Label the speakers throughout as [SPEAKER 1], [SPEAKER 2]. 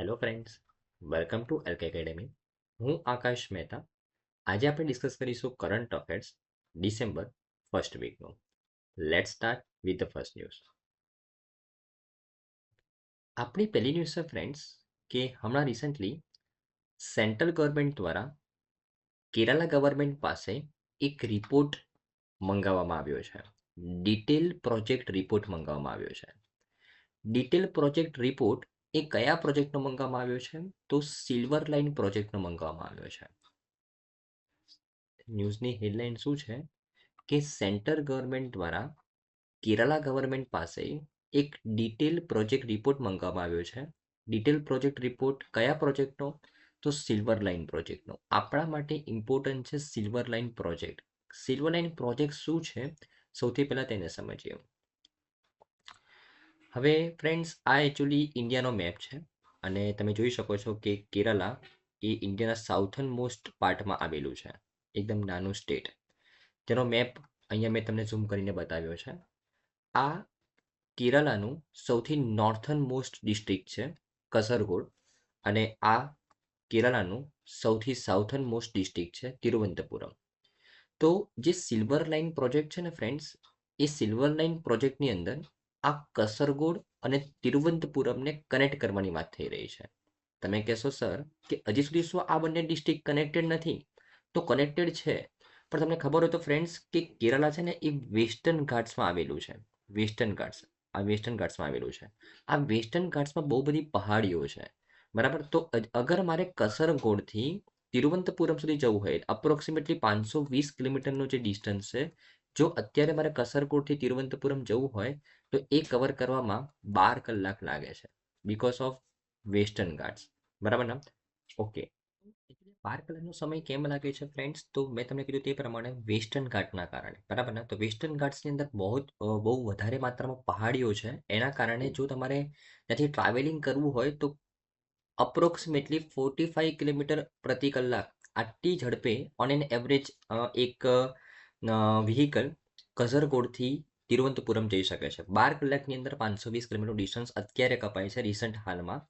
[SPEAKER 1] Hello friends, welcome to LK academy. હું આકાશ મહેતા. આજે આપણે ડિસ્કસ કરીશું કરંટ અફેર્સ ડિસેમ્બર ફર્સ્ટ વીકનું. Let's start with the first news. આપણી પહેલી ન્યૂઝ છે ફ્રેન્ડ્સ કે હમણાં રિસન્ટલી સેન્ટ્રલ ગવર્મેન્ટ દ્વારા કેરાલા ગવર્મેન્ટ પાસે એક રિપોર્ટ મંગાવવામાં આવ્યો છે. ડિટેલ પ્રોજેક્ટ રિપોર્ટ મંગાવવામાં આવ્યો છે. ડિટેલ પ્રોજેક્ટ રિપોર્ટ એ કયા પ્રોજેક્ટનો મંગાવવામાં આવ્યો છે? તો સિલ્વર લાઇન પ્રોજેક્ટનો મંગાવવામાં આવ્યો છે. ન્યૂઝની હેડલાઇન શું છે કે સેન્ટ્રલ ગવર્મેન્ટ દ્વારા કેરાલા ગવર્મેન્ટ પાસે એક ડિટેલ પ્રોજેક્ટ રિપોર્ટ મંગાવવામાં આવ્યો છે. ડિટેલ પ્રોજેક્ટ રિપોર્ટ કયા પ્રોજેક્ટનો? તો સિલ્વર લાઇન પ્રોજેક્ટનો. આપણા માટે ઇમ્પોર્ટન્ટ છે silver line project. Silver line project શું છે? સૌથી પહેલા તેને સમજીએ. હવે ફ્રેન્ડ્સ, આ એકચ્યુઅલી ઇન્ડિયાનો મેપ છે અને તમે જોઈ શકો છો કે કેરાલા એ ઇન્ડિયાના સાઉથર્ન મોસ્ટ પાર્ટમાં આવેલું છે. એકદમ નાનું સ્ટેટ. તેનો મેપ અહીંયા મેં તમને ઝૂમ કરીને બતાવ્યો છે. આ કેરાલાનું સૌથી નોર્થર્ન મોસ્ટ ડિસ્ટ્રિક્ટ છે કસરગોડ, અને આ કેરાલાનું સૌથી સાઉથર્ન મોસ્ટ ડિસ્ટ્રિક્ટ છે તિરુવનંતપુરમ. તો જે સિલ્વર લાઇન પ્રોજેક્ટ છે ને ફ્રેન્ડ્સ, એ સિલ્વર લાઇન પ્રોજેક્ટની અંદર આ કસરગોડ અને તિરુવનંતપુરમને કનેક્ટ કરવાની વાત થઈ રહી છે. તમે કહેશો સર કે હજી સુધી શું આ બંને ડિસ્ટ્રિક્ટ કનેક્ટેડ નથી? તો કનેક્ટેડ છે, પણ તમને ખબર હોય તો ફ્રેન્ડ્સ કે કેરાલા છે ને એ વેસ્ટર્ન ઘાટ્સમાં આવેલું છે. વેસ્ટર્ન ઘાટ્સ, આ વેસ્ટર્ન ઘાટ્સમાં આવેલું છે. આ વેસ્ટર્ન ઘાટ્સમાં બહુ બધી પહાડીઓ છે, બરાબર. તો અગર મારે કસરગોડથી તિરુવનંતપુરમ સુધી જવું હોય, અપ્રોક્સિમેટલી 520 કિલોમીટરનો જે ડિસ્ટન્સ છે, જો અત્યારે મારે કસરગોડથી તિરુવનંતપુરમ જવું હોય તો એ કવર કરવામાં 12 કલાક લાગે છે, બીકોઝ ઓફ વેસ્ટર્ન ઘાટ્સ, બરાબર ને? ઓકે. 12 કલાકનો સમય કેમ લાગે છે ફ્રેન્ડ્સ? તો મેં તમને કીધું તે પ્રમાણે વેસ્ટર્ન ઘાટના કારણે, બરાબર ને? તો વેસ્ટર્ન ઘાટ્સની અંદર બહુ વધારે માત્રામાં પહાડીઓ છે. એના કારણે જો તમારે ત્યાંથી ટ્રાવેલિંગ કરવું હોય તો અપ્રોક્સિમેટલી 45 કિલોમીટર પ્રતિ કલાક આટલી ઝડપે ઓન એન એવરેજ એક વ્હીકલ કઝરગોડથી તિરુવનંતપુરમ જઈ શકે છે. 12 કલાકની અંદર 520 કિલોમીટર ડિસ્ટન્સ અત્યારે કપાય છે રિસન્ટ હાલમાં.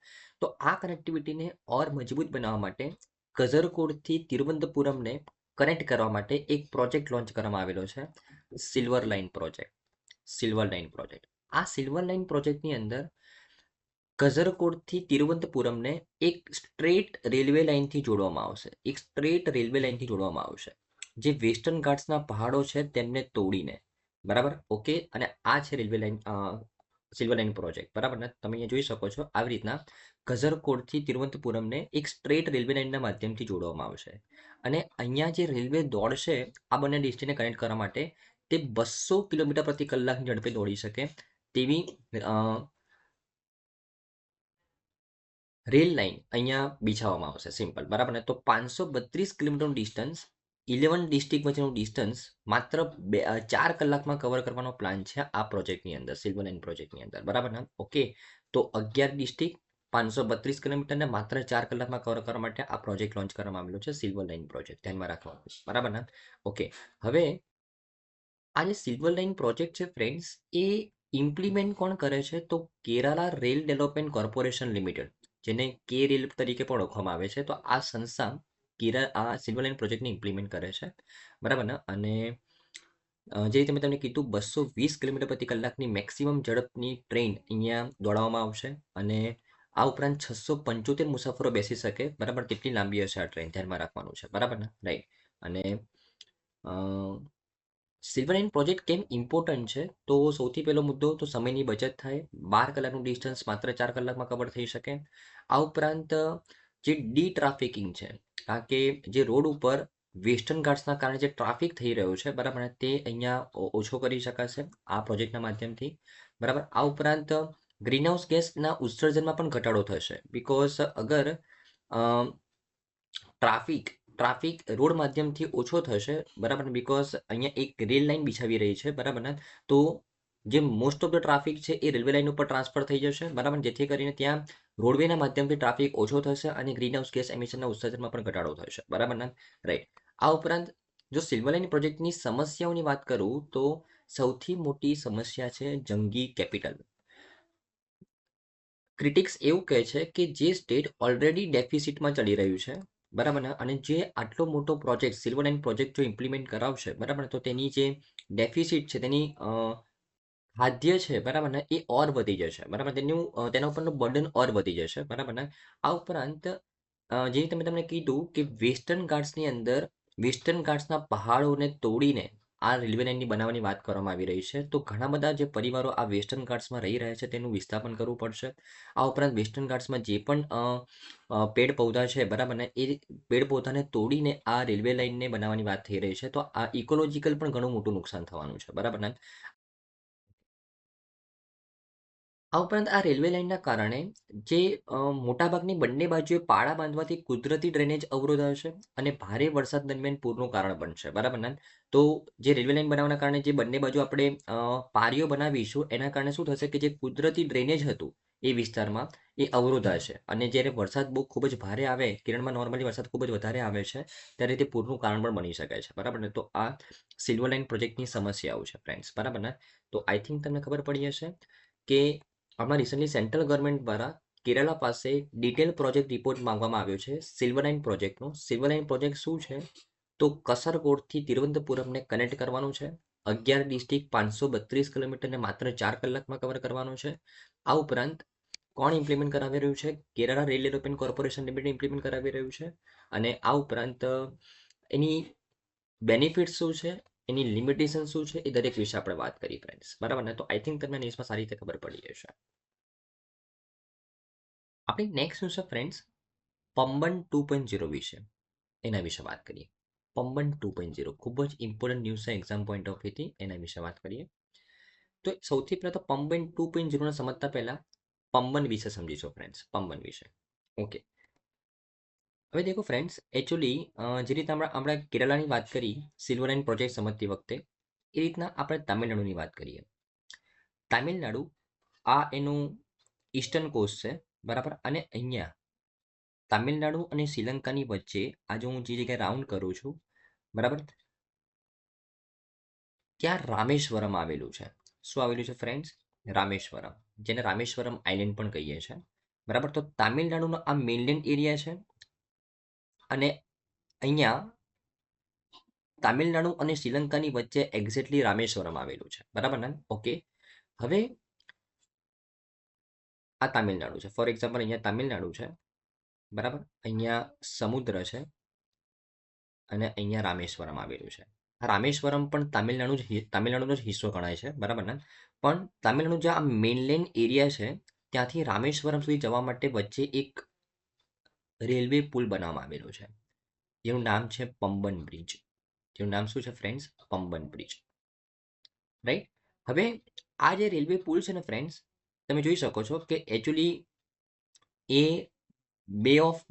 [SPEAKER 1] તો આ કનેક્ટિવિટીને ઓર મજબૂત બનાવવા માટે કઝરગોડથી તિરુવનંતપુરમને કનેક્ટ કરવા માટે એક પ્રોજેક્ટ લોન્ચ કરવામાં આવેલો છે, silver line project. Silver line project. આ સિલ્વર લાઇન પ્રોજેક્ટની અંદર કઝરકોડથી તિરુવનંતપુરમને એક સ્ટ્રેટ રેલવે લાઇનથી જોડવામાં આવશે. એક સ્ટ્રેટ રેલવે લાઇનથી જોડવામાં આવશે, જે વેસ્ટર્ન ઘાટ્સના પહાડો છે તેમને તોડીને, બરાબર. ઓકે. અને આ છે railway line, silver line project, બરાબર ને? તમે અહીંયા જોઈ શકો છો આવી રીતના કઝરકોડથી તિરુવનંતપુરમને એક સ્ટ્રેટ રેલવે લાઇનના માધ્યમથી જોડવામાં આવશે. અને અહીંયા જે રેલવે દોડશે આ બંને ડિસ્ટ્રિક્ટને કનેક્ટ કરવા માટે, તે 200 કિલોમીટર પ્રતિ કલાકની ઝડપે દોડી શકે તેવી રેલ લાઇન અહીંયા બિછાવવામાં આવશે. સિમ્પલ, બરાબર ને? તો 532 કિલોમીટરનું ડિસ્ટન્સ, 11 ડિસ્ટ્રિક્ટ વચ્ચેનું ડિસ્ટન્સ માત્ર 4 કલાકમાં કવર કરવાનો પ્લાન છે આ પ્રોજેક્ટની અંદર, સિલ્વર લાઇન પ્રોજેક્ટની અંદર, બરાબર ને? ઓકે. તો 11 ડિસ્ટ્રિક્ટ, 532 કિલોમીટરને માત્ર 4 કલાકમાં કવર કરવા માટે આ પ્રોજેક્ટ લોન્ચ કરવામાં આવેલો છે, સિલ્વર લાઇન પ્રોજેક્ટ. ધ્યાનમાં રાખવાનું, બરાબર ને? ઓકે. હવે આ જે સિલ્વર લાઇન પ્રોજેક્ટ છે ફ્રેન્ડ્સ, એ ઇમ્પ્લિમેન્ટ કોણ કરે છે? તો Kerala rail development corporation limited, જેને કે રેલ તરીકે પણ ઓળખવામાં આવે છે. તો આ સંસ્થા આ સિલ્વર લાઇન પ્રોજેક્ટને ઇમ્પ્લિમેન્ટ કરે છે, બરાબર ને? અને જે રીતે મેં તમને કીધું 220 કિલોમીટર પ્રતિ કલાકની મેક્સિમમ ઝડપની ટ્રેન અહીંયા દોડાવવામાં આવશે, અને આ ઉપરાંત 675 મુસાફરો બેસી શકે, બરાબર? તેટલી લાંબી હશે આ ટ્રેન. ધ્યાનમાં રાખવાનું છે, બરાબર ને? રાઈટ. અને સિલ્વર લાઇન પ્રોજેક્ટ કેમ ઇમ્પોર્ટન્ટ છે? તો સૌથી પહેલો મુદ્દો તો સમયની બચત થાય. 12 કલાકનું ડિસ્ટન્સ માત્ર 4 કલાકમાં કવર થઈ શકે. આ ઉપરાંત જે ડી ટ્રાફિકિંગ છે, કારણ કે જે રોડ ઉપર વેસ્ટર્ન ઘાટ્સના કારણે જે ટ્રાફિક થઈ રહ્યો છે, બરાબર, તે અહીંયા ઓછો કરી શકાશે આ પ્રોજેક્ટના માધ્યમથી, બરાબર. આ ઉપરાંત ગ્રીનહાઉસ ગેસના ઉત્સર્જનમાં પણ ઘટાડો થશે, બીકોઝ અગર ટ્રાફિક રોડ માધ્યમથી ઓછો થશે, બરાબર, બીકોઝ અહીંયા એક રેલ લાઇન બિછાવી રહી છે, બરાબર ને? તો જે મોસ્ટ ઓફ ધ ટ્રાફિક છે એ રેલવે લાઇન ઉપર ટ્રાન્સફર થઈ જશે, બરાબર, જેથી કરીને ત્યાં રોડવેના માધ્યમથી ટ્રાફિક ઓછો થશે અને ગ્રીનહાઉસ ગેસ એમિશનના ઉત્સર્જનમાં પણ ઘટાડો થશે, બરાબર ને? રાઈટ. આ ઉપરાંત જો સિલ્વર લાઇન પ્રોજેક્ટની સમસ્યાઓની વાત કરું તો સૌથી મોટી સમસ્યા છે જંગી કેપિટલ. ક્રિટિક્સ એવું કહે છે કે જે સ્ટેટ ઓલરેડી ડેફિસિટમાં ચડી રહ્યું છે, બરાબર ને, અને જે આટલો મોટો પ્રોજેક્ટ સિલ્વર લાઇન પ્રોજેક્ટ જો ઇમ્પ્લિમેન્ટ કરાવશે, બરાબર ને, તો તેની જે ડેફિસિટ છે તેની ખાદ્ય છે, બરાબર ને, એ ઓર વધી જશે, બરાબર, તેના ઉપરનું બર્ડન ઓર વધી જશે, બરાબર ને. આ ઉપરાંત જે તમે તમને કીધું કે વેસ્ટર્ન ઘાટ્સની અંદર વેસ્ટર્ન ઘાટ્સના પહાડોને તોડીને આ રેલવે લાઇનની બનાવવાની વાત કરવામાં આવી રહી છે. તો ઘણા બધા જે પરિવારો આ વેસ્ટર્ન ઘાટ્સમાં રહી રહ્યા છે તેનું વિસ્થાપન કરવું પડશે. આ ઉપરાંત વેસ્ટર્ન ઘાટ્સમાં જે પણ પેડ પૌધા છે, બરાબર ને, એ પેડ પૌધાને તોડીને આ રેલવે લાઇનને બનાવવાની વાત થઈ રહી છે. તો આ ઇકોલોજીકલ પણ ઘણું મોટું નુકસાન થવાનું છે, બરાબર ને. આ ઉપરાંત આ રેલવે લાઇનના કારણે જે મોટાભાગની બંને બાજુએ પાળા બાંધવાથી કુદરતી ડ્રેનેજ અવરોધાશે અને ભારે વરસાદ દરમિયાન પૂરનું કારણ બનશે, બરાબર ને. તો જે રેલવે લાઇન બનાવવાના કારણે જે બંને બાજુ આપણે પાળીઓ બનાવીશું એના કારણે શું થશે કે જે કુદરતી ડ્રેનેજ હતું એ વિસ્તારમાં એ અવરોધાશે અને જ્યારે વરસાદ બહુ ખૂબ જ ભારે આવે, કેરળમાં નોર્મલી વરસાદ ખૂબ જ વધારે આવે છે ત્યારે તે પૂરનું કારણ પણ બની શકે છે, બરાબર ને. તો આ સિલ્વર લાઇન પ્રોજેક્ટની સમસ્યાઓ છે ફ્રેન્ડ્સ, બરાબર ને. તો આઈ થિંક તમને ખબર પડી હશે કે હમણાં રિસન્ટલી સેન્ટ્રલ ગવર્મેન્ટ દ્વારા કેરાલા પાસે ડિટેલ પ્રોજેક્ટ રિપોર્ટ માંગવામાં આવ્યો છે સિલ્વર લાઇન પ્રોજેક્ટનો. સિલ્વર લાઇન પ્રોજેક્ટ શું છે? તો કસરગોડથી તિરુવનંતપુરમને કનેક્ટ કરવાનું છે. 11 ડિસ્ટ્રિક્ટ 532 કિલોમીટરને માત્ર 4 કલાકમાં કવર કરવાનું છે. આ ઉપરાંત કોણ ઇમ્પ્લિમેન્ટ કરાવી રહ્યું છે? Kerala rail development corporation limited implement કરાવી રહ્યું છે. અને આ ઉપરાંત એની બેનિફિટ શું છે, એની લિમિટેશન શું છે, એ દરેક વિશે આપણે વાત કરી ફ્રેન્ડ્સ, બરાબર ને. તો આઈ થિંક તમને ન્યૂઝમાં સારી રીતે ખબર પડી જશે. આપણે નેક્સ્ટ શું છે ફ્રેન્ડ્સ, પમ્બન 2.0 વિશે, એના વિશે વાત કરીએ. પમ્બન 2.0 ખૂબ જ ઇમ્પોર્ટન્ટ ન્યૂઝ છે એક્ઝામ પોઈન્ટ ઓફ વ્યૂથી, એના વિશે વાત કરીએ. તો સૌથી પહેલાં તો પમ્બન 2.0ને સમજતા પહેલા પમ્બન વિશે સમજીશું ફ્રેન્ડ્સ, પમ્બન વિશે. ઓકે, હવે દેખો ફ્રેન્ડ્સ, એકચ્યુઅલી જે રીતે આપણે કેરલાની વાત કરી સિલ્વર લાઇન પ્રોજેક્ટ સમજતી વખતે, એ રીતના આપણે તામિલનાડુની વાત કરીએ. તામિલનાડુ આ એનું ઈસ્ટર્ન કોસ્ટ છે, બરાબર. અને અહીંયા તામિલનાડુ અને શ્રીલંકાની વચ્ચે આજે હું જે જગ્યાએ રાઉન્ડ કરું છું, બરાબર, ત્યાં રામેશ્વરમ આવેલું છે. શું આવેલું છે ફ્રેન્ડ્સ? રામેશ્વરમ, જેને રામેશ્વરમ આઇલેન્ડ પણ કહીએ છીએ, બરાબર. તો તામિલનાડુનો આ મેઇનલેન્ડ એરિયા છે અને અહીંયા તામિલનાડુ અને શ્રીલંકાની વચ્ચે એક્ઝેક્ટલી રામેશ્વરમ આવેલું છે, બરાબર ને. ઓકે, હવે આ તામિલનાડુ છે. ફોર એક્ઝામ્પલ અહીંયા તામિલનાડુ છે, બરાબર. અહીંયા સમુદ્ર છે અને અહીંયા રામેશ્વરમ આવેલું છે. રામેશ્વરમ પણ તામિલનાડુનો જ હિસ્સો ગણાય છે, બરાબર ને. પણ તામિલનાડુ જે આ મેઇનલેન્ડ એરિયા છે ત્યાંથી રામેશ્વરમ સુધી જવા માટે વચ્ચે એક રેલવે પુલ બનાવવામાં આવેલો છે જેનું નામ છે પમ્બન બ્રિજ. જેનું નામ શું છે ફ્રેન્ડ્સ? પમ્બન bridge, right. હવે આ જે રેલવે પુલ છે ને ફ્રેન્ડ્સ, તમે જોઈ શકો છો કે એકચ્યુઅલી એ બે ઓફ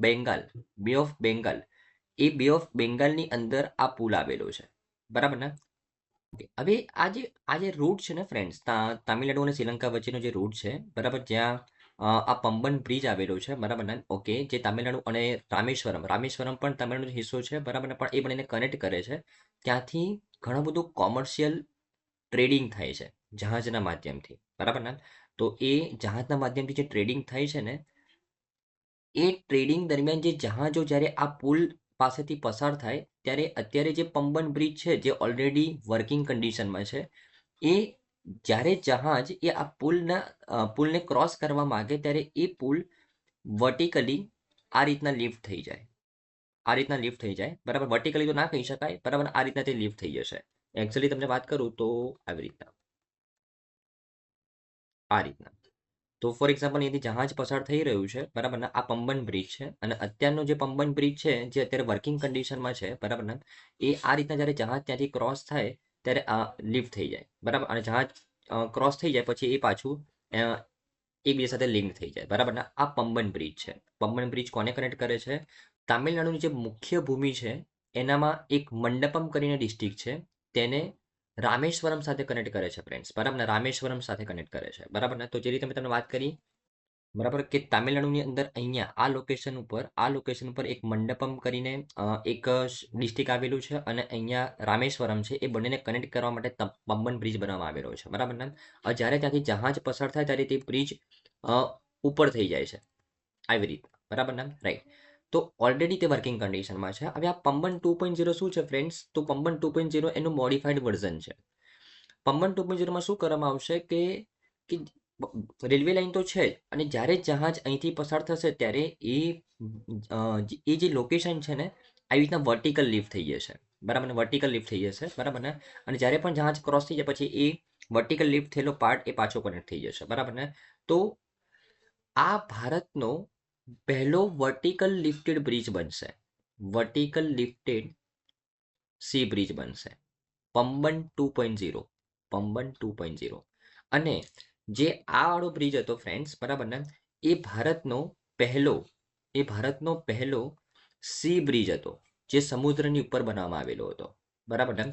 [SPEAKER 1] બેંગાલ ની અંદર આ પુલ આવેલો છે, બરાબર ને. હવે આ જે રૂટ છે ને ફ્રેન્ડ્સ, તામિલનાડુ અને શ્રીલંકા વચ્ચેનો જે રૂટ છે, બરાબર, જ્યાં આ પમ્બન બ્રિજ આવેલો છે, બરાબર ને. ઓકે, જે તામિલનાડુ અને રામેશ્વરમ પણ તામિલનાડુનો હિસ્સો છે, બરાબર ને. પણ એ બંનેને કનેક્ટ કરે છે. ત્યાંથી ઘણું બધું કોમર્શિયલ ટ્રેડિંગ થાય છે જહાજના માધ્યમથી, બરાબર ને. તો એ જહાજના માધ્યમથી જે ટ્રેડિંગ થાય છે ને, એ ટ્રેડિંગ દરમિયાન જે જહાજો જ્યારે આ પુલ પાસેથી પસાર થાય ત્યારે અત્યારે જે પમ્બન બ્રિજ છે જે ઓલરેડી વર્કિંગ કન્ડિશનમાં છે, એ જ્યારે જહાજ એ આ પુલને ક્રોસ કરવા માંગે ત્યારે એ પુલ વર્ટિકલી આ રીતના લિફ્ટ થઈ જાય, બરાબર. વર્ટિકલી તો ના કહી શકાય, બરાબર. આ રીતના તે લિફ્ટ થઈ જશે. એકચ્યુઅલી તમને વાત કરું તો આવી રીતના, આ રીતના. તો ફોર એક્ઝામ્પલ અહીંયાથી જહાજ પસાર થઈ રહ્યું છે, બરાબર ને. આ પમ્બન બ્રિજ છે અને અત્યારનો જે પમ્બન બ્રિજ છે જે અત્યારે વર્કિંગ કન્ડિશનમાં છે, બરાબર ને, એ આ રીતના જ્યારે જહાજ ત્યાંથી ક્રોસ થાય ત્યારે આ લિફ્ટ થઈ જાય, બરાબર. અને જહાજ ક્રોસ થઈ જાય પછી એ પાછું એકબીજા સાથે લિંક થઈ જાય, બરાબર ને. આ પમ્બન બ્રિજ છે. પમ્બન બ્રિજ કોને કનેક્ટ કરે છે? તામિલનાડુની જે મુખ્ય ભૂમિ છે એનામાં એક મંડપમ કરીને ડિસ્ટ્રિક્ટ છે, તેને રામેશ્વરમ સાથે કનેક્ટ કરે છે ફ્રેન્ડ્સ, બરાબર ને. રામેશ્વરમ સાથે કનેક્ટ કરે છે, બરાબર ને. તો જે રીતે મેં તમને વાત કરી, બરાબર, કે તામિલનાડુની અંદર અહીંયા આ લોકેશન ઉપર એક મંડપમ કરીને એક ડિસ્ટ્રિક્ટ આવેલું છે અને અહીંયા રામેશ્વરમ છે. એ બંનેને કનેક્ટ કરવા માટે પમ્બન બ્રિજ બનાવવામાં આવેલો છે, બરાબર ને. જ્યારે ત્યાંથી જહાજ પસાર થાય ત્યારે તે બ્રિજ ઉપર થઈ જાય છે આવી રીતે, બરાબર ને, રાઈટ. તો ઓલરેડી તે વર્કિંગ કન્ડિશનમાં છે. હવે આ પંબન 2.0 શું છે ફ્રેન્ડ્સ? તો પંબન 2.0 એનું મોડિફાઈડ વર્ઝન છે. પંબન 2.0માં શું કરવામાં આવશે કે રેલવે લાઈન તો છે જ, અને જ્યારે જહાજ અહીંથી પસાર થશે ત્યારે એ જે લોકેશન છે ને આવી રીતના વર્ટિકલ લિફ્ટ થઈ જશે, બરાબર ને, વર્ટિકલ લિફ્ટ થઈ જશે, બરાબર ને. અને જ્યારે પણ જહાજ ક્રોસ થઈ જાય પછી એ વર્ટિકલ લિફ્ટ થયેલો પાર્ટ એ પાછો કનેક્ટ થઈ જશે, બરાબર ને. તો આ ભારતનો પહેલો વર્ટિકલ લિફ્ટેડ બ્રિજ બનશે, વર્ટિકલ લિફ્ટેડ સી બ્રિજ બનશે, પંબન 2.0, પંબન 2.0. અને જે આ વાળો બ્રિજ હતો ફ્રેન્ડ્સ, બરાબર ને, એ ભારતનો પહેલો સી બ્રિજ હતો જે સમુદ્રની ઉપર બનાવવામાં આવેલો હતો, બરાબર ને.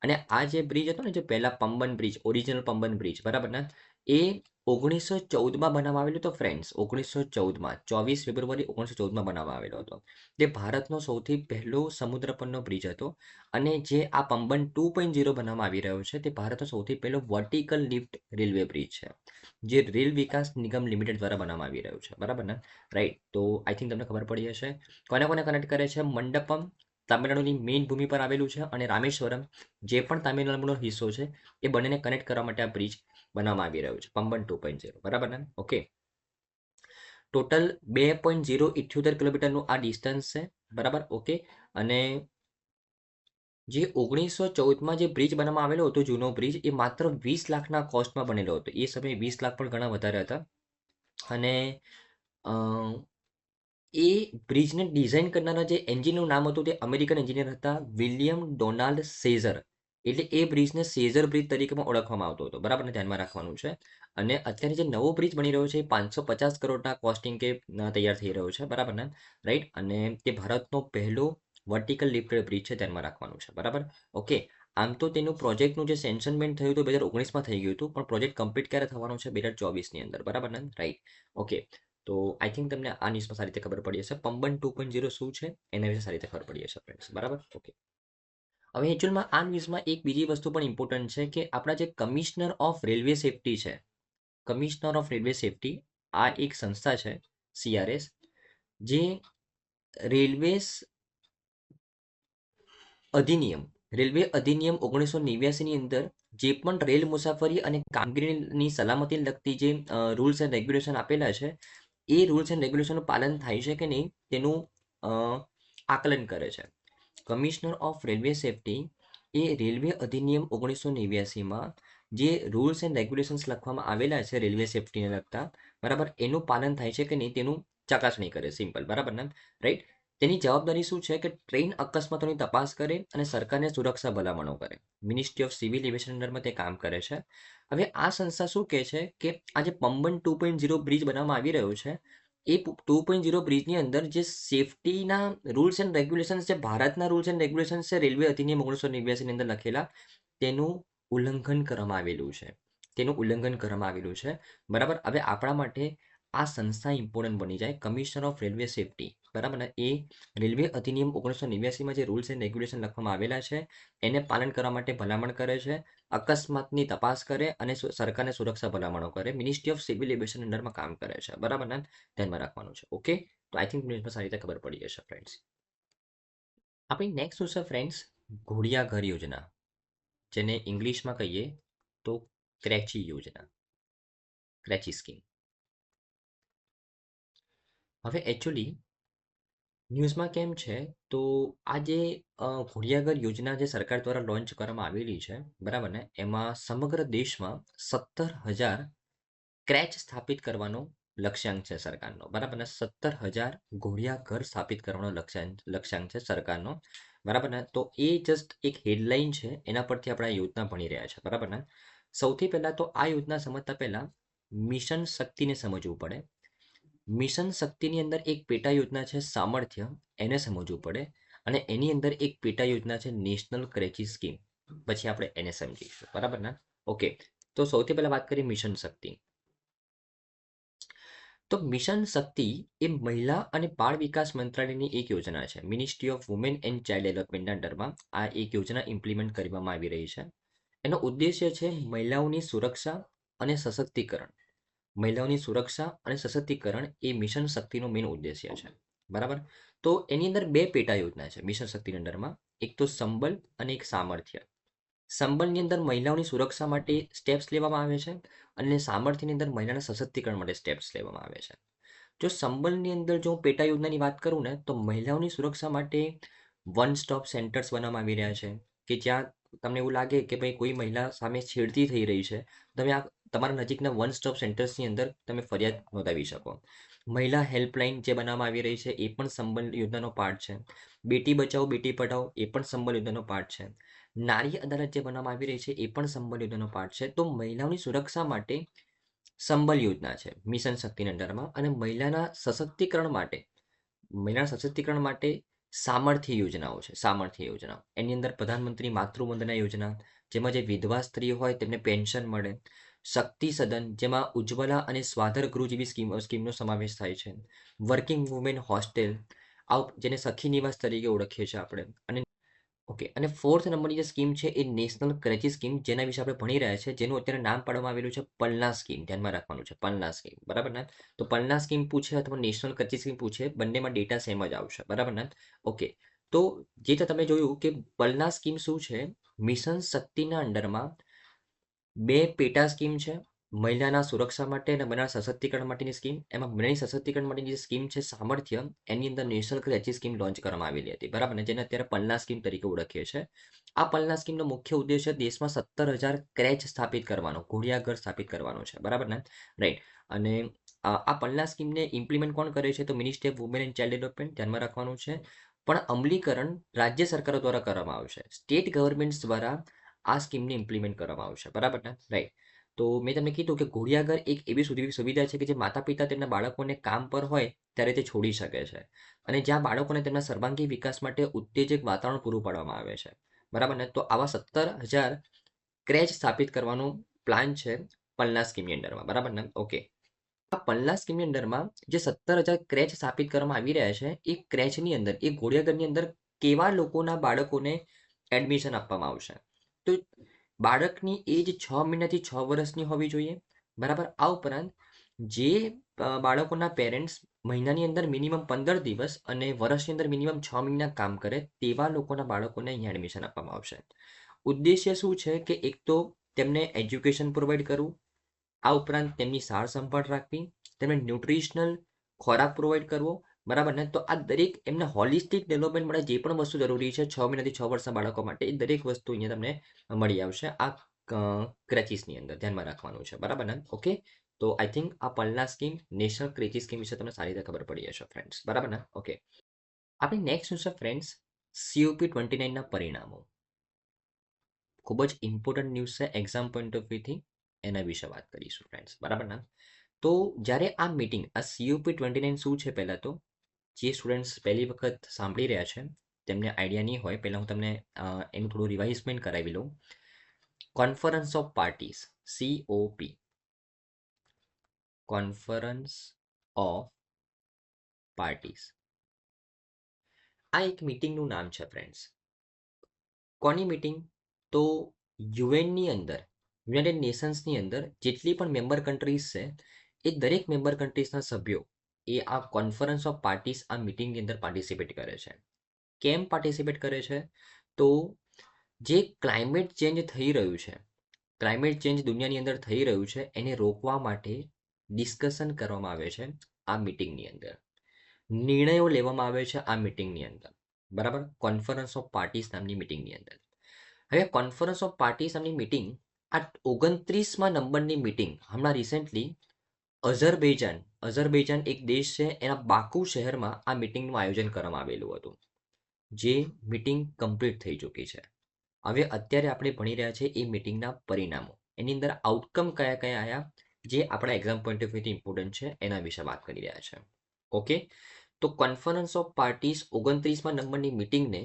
[SPEAKER 1] અને આ જે બ્રિજ હતો ને, જે પહેલા Pamban bridge, original Pamban bridge, બરાબર ને, એ 1914માં બનાવવામાં આવેલો હતો ફ્રેન્ડ્સ, 1914માં, 24 ફેબ્રુઆરી 1914માં બનાવવામાં આવેલો હતો. તે ભારતનો સૌથી પહેલો સમુદ્ર પરનો બ્રિજ હતો. અને જે આ પંબન 2.0 બનાવવામાં આવી રહ્યો છે તે ભારતનો સૌથી પહેલો વર્ટિકલ લિફ્ટ રેલવે બ્રિજ છે, જે રેલ વિકાસ નિગમ લિમિટેડ દ્વારા બનાવવામાં આવી રહ્યું છે, બરાબર ને, રાઈટ. તો આઈ થિંક તમને ખબર પડી હશે. કોને કોને કનેક્ટ કરે છે? મંડપમ તામિલનાડુની મેઇન ભૂમિ પર આવેલું છે, અને રામેશ્વરમ જે પણ તામિલનાડુનો હિસ્સો છે એ બંનેને કનેક્ટ કરવા માટે આ બ્રિજ બનાવવામાં આવી રહ્યું છે, પંબન 2.0, બરાબર ને. ઓકે, ટોટલ 2.078 કિલોમીટરનું આ ડિસ્ટન્સ છે, બરાબર. ઓકે, અને જે 1914માં જે બ્રિજ બનાવવામાં આવેલો હતો, જૂનો બ્રિજ, એ માત્ર 20 લાખના કોસ્ટમાં બનેલો હતો. એ સમયે 20 લાખ પણ ઘણા વધારે હતા. અને એ બ્રિજને ડિઝાઇન કરનારા જે એન્જિનનું નામ હતું તે અમેરિકન એન્જિનિયર હતા, વિલિયમ ડોનાલ્ડ સેઝર. એટલે એ બ્રિજને સેઝર બ્રિજ તરીકે પણ ઓળખવામાં આવતો હતો, બરાબર ને, ધ્યાનમાં રાખવાનું છે. અને અત્યારે જે નવો બ્રિજ બની રહ્યો છે એ 550 કરોડના કોસ્ટિંગ કે તૈયાર થઈ રહ્યો છે, બરાબર ને, રાઈટ. અને તે ભારતનો પહેલો વર્ટિકલ લિફ્ટેડ બ્રિજ છે, ધ્યાનમાં રાખવાનું છે, બરાબર. ઓકે, આમ તો તેનું પ્રોજેક્ટનું જે સેન્શનમેન્ટ થયું હતું 2019માં થઈ ગયું હતું, પણ પ્રોજેક્ટ કમ્પ્લીટ ક્યારે થવાનો છે? 2024ની અંદર, બરાબર ને, રાઈટ. ઓકે, તો આઈ થિંક તમને આ ન્યૂઝમાં સારી રીતે ખબર પડી હશે, પંબન 2.0 શું છે એના વિશે સારી રીતે ખબર પડી હશે ફ્રેન્ડ્સ, બરાબર. ઓકે, હવે એકચ્યુઅલમાં આ ન્યૂઝમાં એક બીજી વસ્તુ પણ ઇમ્પોર્ટન્ટ છે કે આપણા જે કમિશનર ઓફ રેલવે સેફ્ટી છે, કમિશનર ઓફ રેલવે સેફ્ટી, આ એક સંસ્થા છે, CRS, જે રેલવેસ અધિનિયમ, રેલવે અધિનિયમ 1989ની અંદર જે પણ રેલ મુસાફરી અને કામગીરીની સલામતીને લગતી જે રૂલ્સ એન્ડ રેગ્યુલેશન આપેલા છે એ રૂલ્સ એન્ડ રેગ્યુલેશનનું પાલન થાય છે કે નહીં તેનું આકલન કરે છે. Commissioner of railway safety A railway અધિનિયમ 1989માં જે રૂલ્સ એન્ડ રેગ્યુલેશન્સ લખવામાં આવેલા છે રેલવે સેફ્ટીને લગતા, બરાબર, એનું પાલન થાય છે કે નહીં તેનું ચકાસણી કરે, સિમ્પલ, બરાબર ને, રાઈટ. તેની જવાબદારી શું છે કે ટ્રેન અકસ્માતોની તપાસ કરે અને સરકારને સુરક્ષા ભલામણો કરે. મિનિસ્ટ્રી ઓફ સિવિલ એવિએશન અંડરમાં તે કામ કરે છે. હવે આ સંસ્થા શું કહે છે કે આ જે પંબન 2.0 બ્રિજ બનાવવામાં આવી રહ્યો છે એ 2.0 બ્રિજની અંદર જે સેફટીના રૂલ્સ એન્ડ રેગ્યુલેશન્સ, જે ભારતના રૂલ્સ એન્ડ રેગ્યુલેશન્સ છે રેલવે અધિનિયમ 1989ની અંદર લખેલા, તેનું ઉલ્લંઘન કરવામાં આવેલું છે, તેનું ઉલ્લંઘન કરવામાં આવેલું છે, બરાબર. હવે આપણા માટે આ સંસ્થા ઇમ્પોર્ટન્ટ બની જાય, કમિશનર ઓફ રેલવે સેફ્ટી, બરાબર ને, એ રેલવે અધિનિયમ 1989માં જે રૂલ્સ એન્ડ રેગ્યુલેશન લખવામાં આવેલા છે એને પાલન કરવા માટે ભલામણ કરે છે, અકસ્માતની તપાસ કરે અને સરકારને સુરક્ષા ભલામણો કરે, મિનિસ્ટ્રી ઓફ સિવિલ એવિએશન અંડરમાં કામ કરે છે, બરાબર ને, ધ્યાનમાં રાખવાનું છે. ઓકે, તો આઈ થિંક ન્યૂઝમાં સારી રીતે ખબર પડી જશે ફ્રેન્ડ્સ. આપણી નેક્સ્ટ શું છે ફ્રેન્ડ્સ? ઘોડિયા ઘર યોજના, જેને ઇંગ્લિશમાં કહીએ તો ક્રેચી યોજના, ક્રેચી સ્કીમ. હવે એકચ્યુઅલી ન્યૂઝમાં કેમ છે તો આ જે ઘોડિયાઘર યોજના જે સરકાર દ્વારા લોન્ચ કરવામાં આવેલી છે, બરાબર ને, એમાં સમગ્ર દેશમાં 17,000 ક્રેચ સ્થાપિત કરવાનો લક્ષ્યાંક છે સરકારનો, બરાબર ને, 17,000 ઘોડિયાઘર સ્થાપિત કરવાનો લક્ષ્યાંક છે સરકારનો, બરાબર ને. તો એ જસ્ટ એક હેડલાઇન છે, એના પરથી આપણે આ યોજના ભણી રહ્યા છે, બરાબર ને. સૌથી પહેલા તો આ યોજના સમજતા પહેલા મિશન શક્તિને સમજવું પડે. મિશન શક્તિની અંદર એક પેટા યોજના છે સામર્થ્ય, એને સમજવું પડે. અને એની અંદર એક પેટા યોજના છે નેશનલ ક્રેચી સ્કીમ, પછી આપણે એને સમજીશું, બરાબર ને. ઓકે, તો સૌથી પહેલા વાત કરીએ મિશન શક્તિ. તો મિશન શક્તિ એ મહિલા અને બાળ વિકાસ મંત્રાલયની એક યોજના છે, ministry of women and child ડેવલપમેન્ટના અંડરમાં આ એક યોજના ઇમ્પ્લિમેન્ટ કરવામાં આવી રહી છે. એનો ઉદ્દેશ્ય છે મહિલાઓની સુરક્ષા અને સશક્તિકરણ, મહિલાઓની સુરક્ષા અને સશક્તિકરણ એ મિશન શક્તિનો મેઇન ઉદ્દેશ્ય છે. બરાબર? તો એની અંદર બે પેટા યોજના છે મિશન શક્તિની અંદરમાં. એક તો સંબલ અને એક સામર્થ્ય. સંબલની અંદર મહિલાઓની સુરક્ષા માટે સ્ટેપ્સ લેવામાં આવે છે અને સામર્થ્યની અંદર મહિલાના સશક્તિકરણ માટે સ્ટેપ્સ લેવામાં આવે છે. જો સંબલની અંદર જો હું પેટા યોજનાની વાત કરું ને તો મહિલાઓની સુરક્ષા માટે વન સ્ટોપ સેન્ટર્સ બનાવવામાં આવી રહ્યા છે કે જ્યાં તમને એવું લાગે કે ભાઈ કોઈ મહિલા સામે છેડતી થઈ રહી છે, તમે આ તમારા નજીકના વન સ્ટોપ સેન્ટર્સની અંદર તમે ફરિયાદ નોંધાવી શકો. મહિલા હેલ્પલાઇન જે બનાવવામાં આવી રહી છે એ પણ સંબલ યોજનાનો પાર્ટ છે. બેટી બચાવો બેટી પઢાઓ એ પણ સંબલ યોજનાનો પાર્ટ છે. નારી અદાલત જે બનાવવામાં આવી રહી છે એ પણ સંબલ યોજનાનો પાર્ટ છે. તો મહિલાઓની સુરક્ષા માટે સંબલ યોજના છે મિશન શક્તિના અંડરમાં, અને મહિલાના સશક્તિકરણ માટે સામર્થ્ય યોજનાઓ છે. સામર્થ્ય યોજના એની અંદર પ્રધાનમંત્રી માતૃવંદના યોજના, જેમાં જે વિધવા સ્ત્રી હોય તેમને પેન્શન મળે. શક્તિ સદન, જેમાં ઉજ્જવલા અને સ્વાધર ગૃહ જેવી સ્કીમનો સમાવેશ થાય છે. વર્કિંગ વુમેન હોસ્ટેલ, જેને સખી નિવાસ તરીકે ઓળખીએ છીએ આપણે. અને 4th નંબરની જે સ્કીમ છે એ નેશનલ ક્રેચી સ્કીમ, જેના વિશે આપણે ભણી રહ્યા છે, જેનું અત્યારે નામ પાડવામાં આવેલું છે પલના સ્કીમ. ધ્યાનમાં રાખવાનું છે પલના સ્કીમ. બરાબર ને? તો પલના સ્કીમ પૂછે અથવા નેશનલ ક્રેચી સ્કીમ પૂછે, બંનેમાં ડેટા સેમ જ આવશે. બરાબર ને? ઓકે. તો જે તમે જોયું કે પલના સ્કીમ શું છે, મિશન શક્તિના અંડરમાં બે પેટા સ્કીમ છે. મહિલાના સુરક્ષા માટે અને મહિલાના સશક્તિકરણ માટેની સ્કીમ. એમાં મહિલાની સશક્તિકરણ માટેની જે સ્કીમ છે સામર્થ્ય, એની અંદર નેશનલ ક્રેચી સ્કીમ લોન્ચ કરવામાં આવેલી હતી. બરાબર ને? જેને અત્યારે પલના સ્કીમ તરીકે ઓળખીએ છીએ. આ પલના સ્કીમનો મુખ્ય ઉદ્દેશ્ય દેશમાં 17,000 ક્રેચ સ્થાપિત કરવાનો, ઘોડિયાઘર સ્થાપિત કરવાનો છે. બરાબર ને? રાઈટ. અને આ પલના સ્કીમને ઇમ્પ્લિમેન્ટ કોણ કરે છે? તો ministry of women and child development. ધ્યાનમાં રાખવાનું છે. પણ અમલીકરણ રાજ્ય સરકારો દ્વારા કરવામાં આવશે. સ્ટેટ ગવર્મેન્ટ દ્વારા આ સ્કીમને ઇમ્પ્લિમેન્ટ કરવામાં આવશે. બરાબર ને? રાઈટ. તો મેં તમને કીધું કે ઘોડિયાઘર એક એવી સુવિધા છે કે જે માતા પિતા તેમના બાળકોને કામ પર હોય ત્યારે તે છોડી શકે છે, અને જ્યાં બાળકોને તેમના સર્વાંગી વિકાસ માટે ઉત્તેજક વાતાવરણ પૂરું પાડવામાં આવે છે. બરાબર ને? તો આવા 17,000 ક્રેચ સ્થાપિત કરવાનો પ્લાન છે પલના સ્કીમની અંડરમાં. બરાબર ને? ઓકે. આ પલના સ્કીમની અંડરમાં જે 17,000 ક્રેચ સ્થાપિત કરવામાં આવી રહ્યા છે, એ ક્રેચની અંદર, એ ઘોડિયાઘરની અંદર કેવા લોકોના બાળકોને એડમિશન આપવામાં આવશે? તો બાળકની એજ 6 મહિનાથી 6 વર્ષની હોવી જોઈએ. બરાબર? આ ઉપરાંત જે બાળકોના પેરેન્ટ્સ મહિનાની અંદર મિનિમમ 15 દિવસ અને વર્ષની અંદર મિનિમમ 6 મહિના કામ કરે તેવા લોકોના બાળકોને અહીંયા એડમિશન આપવામાં આવશે. ઉદ્દેશ્ય શું છે કે એક તો તેમને એજ્યુકેશન પ્રોવાઈડ કરવું, આ ઉપરાંત તેમની સાર સંભાળ રાખવી, તેમને ન્યુટ્રિશનલ ખોરાક પ્રોવાઈડ કરવો. બરાબર ને? તો આ દરેક એમના હોલિસ્ટિક ડેવલપમેન્ટ માટે જે પણ વસ્તુ જરૂરી છે 6 મહિનાથી 6 વર્ષના બાળકો માટે, એ દરેક વસ્તુ અહીંયા તમને મળી આવશે આ ક્રેચીસની અંદર. ધ્યાનમાં રાખવાનું છે. બરાબર ને? ઓકે. તો આઈ થિંક આ પલના સ્કીમ, નેશનલ ક્રેચી સ્કીમ વિશે તમને સારી રીતે ખબર પડી હશે ફ્રેન્ડ્સ. બરાબર ને? ઓકે. આપણે નેક્સ્ટ છે ફ્રેન્ડ્સ COP29ના પરિણામો. ખૂબ જ ઇમ્પોર્ટન્ટ ન્યૂઝ છે એક્ઝામ પોઈન્ટ ઓફ વ્યૂથી, એના વિશે વાત કરીશું ફ્રેન્ડ્સ. બરાબર ને? તો જ્યારે આ મીટિંગ, આ COP29 શું છે, પહેલાં તો જે સ્ટુડન્ટ્સ પહેલી વખત સાંભળી રહ્યા છે તેમને આઈડિયા નહીં હોય, પહેલાં હું તમને એનું થોડું રિવાઇઝમેન્ટ કરાવી લઉં. Conference of parties, COP, conference of parties, આ એક મીટિંગનું નામ છે ફ્રેન્ડ્સ. કોની મીટિંગ? તો યુએનની અંદર, યુનાઇટેડ નેશન્સની અંદર જેટલી પણ મેમ્બર કન્ટ્રીઝ છે, એ દરેક મેમ્બર કન્ટ્રીઝના સભ્યો એ આ કોન્ફરન્સ ઓફ પાર્ટીઝ, આ મીટિંગની અંદર પાર્ટિસિપેટ કરે છે. કેમ પાર્ટિસિપેટ કરે છે? તો જે ક્લાઇમેટ ચેન્જ થઈ રહ્યું છે, ક્લાઇમેટ ચેન્જ દુનિયાની અંદર થઈ રહ્યું છે, એને રોકવા માટે ડિસ્કશન કરવામાં આવે છે આ મીટિંગની અંદર. નિર્ણયો લેવામાં આવે છે આ મીટિંગની અંદર. બરાબર? કોન્ફરન્સ ઓફ પાર્ટીઝ નામની મીટિંગની અંદર. હવે કોન્ફરન્સ ઓફ પાર્ટીઝ નામની મીટિંગ, આ 29મા નંબરની મીટિંગ હમણાં રિસેન્ટલી અઝરબૈજાન એક દેશ છે, એના બાકુ શહેરમાં આ મીટિંગનું આયોજન કરવામાં આવેલું હતું, જે મીટિંગ કમ્પ્લીટ થઈ ચૂકી છે. હવે અત્યારે આપણે ભણી રહ્યા છીએ એ મીટિંગના પરિણામો, એની અંદર આઉટકમ કયા કયા આવ્યા, જે આપણા એક્ઝામ પોઈન્ટ ઓફ વ્યૂથી ઇમ્પોર્ટન્ટ છે, એના વિશે વાત કરી રહ્યા છે. ઓકે. તો કોન્ફરન્સ ઓફ પાર્ટીઝ 29મા નંબરની મીટિંગને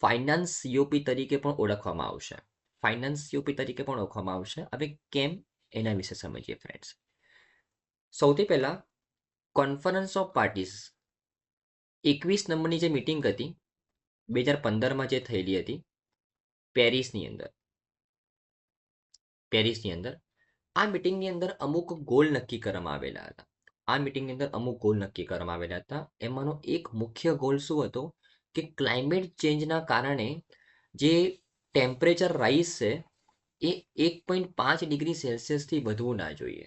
[SPEAKER 1] ફાઇનાન્સ COP તરીકે પણ ઓળખવામાં આવશે. ફાઇનાન્સ COP તરીકે પણ ઓળખવામાં આવશે. હવે કેમ, એના વિશે સમજીએ ફ્રેન્ડ્સ. સૌથી પહેલા કોન્ફરન્સ ઓફ પાર્ટીઝ 21 નંબરની જે મીટિંગ હતી 2015માં જે થયેલી હતી પેરિસની અંદર, આ મિટિંગની અંદર અમુક ગોલ નક્કી કરવામાં આવેલા હતા. આ મિટિંગની અંદર અમુક ગોલ નક્કી કરવામાં આવેલા હતા. એમાંનો એક મુખ્ય ગોલ શું હતો કે ક્લાઇમેટ ચેન્જના કારણે જે ટેમ્પરેચર રાઇઝ છે એ 1.5 ડિગ્રી સેલ્સિયસથી વધવું ના જોઈએ.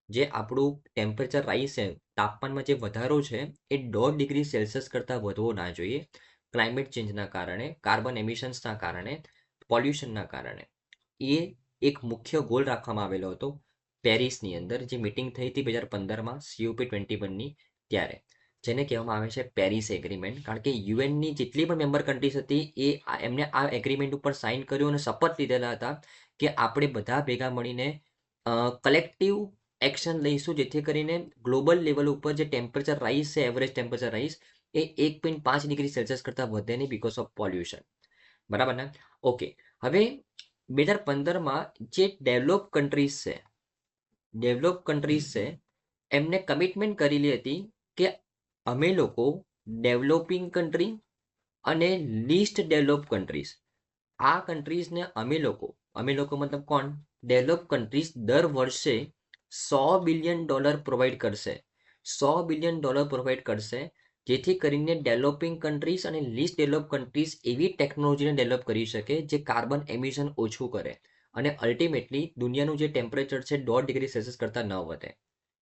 [SPEAKER 1] જે આપણું ટેમ્પરેચર રાઇઝ છે, તાપમાનમાં જે વધારો છે એ 1.5 ડિગ્રી સેલ્સિયસ કરતાં વધવો ના જોઈએ. ક્લાઇમેટ ચેન્જના કારણે, કાર્બન એમિશન્સના કારણે, પોલ્યુશનના કારણે. એ એક મુખ્ય ગોલ રાખવામાં આવેલો હતો પેરિસની અંદર, જે મિટિંગ થઈ હતી 2015માં COP21ની ત્યારે, જેને કહેવામાં આવે છે પેરિસ એગ્રીમેન્ટ. કારણ કે યુએનની જેટલી પણ મેમ્બર કન્ટ્રીઝ હતી એ એમને આ એગ્રીમેન્ટ ઉપર સાઇન કર્યું અને શપથ લીધેલા હતા કે આપણે બધા ભેગા મળીને કલેક્ટિવ એક્શન લઈશું, જેથી કરીને ગ્લોબલ લેવલ ઉપર જે ટેમ્પરેચર રાઇઝ છે, એવરેજ ટેમ્પરેચર રાઇઝ એ 1.5 ડિગ્રી સેલ્સિયસ કરતાં વધે નહીં બીકોઝ ઓફ પોલ્યુશન. બરાબર ને? ઓકે, હવે 2015માં જે ડેવલપ કન્ટ્રીઝ છે એમને કમિટમેન્ટ કરેલી હતી કે અમે લોકો ડેવલપિંગ કન્ટ્રી અને લીસ્ટ ડેવલપ કન્ટ્રીઝ, આ કન્ટ્રીઝને અમે લોકો મતલબ કોણ? ડેવલપ કન્ટ્રીઝ દર વર્ષે $100 બિલિયન પ્રોવાઈડ કરશે. $100 બિલિયન પ્રોવાઈડ કરશે, જેથી કરીને ડેવલપિંગ કન્ટ્રીઝ અને લીસ્ટ ડેવલપ કન્ટ્રીઝ એવી ટેકનોલોજીને ડેવલપ કરી શકે જે કાર્બન એમિશન ઓછું કરે અને અલ્ટિમેટલી દુનિયાનું જે ટેમ્પરેચર છે 1.5 ડિગ્રી સેલ્સિયસ કરતાં ન વધે.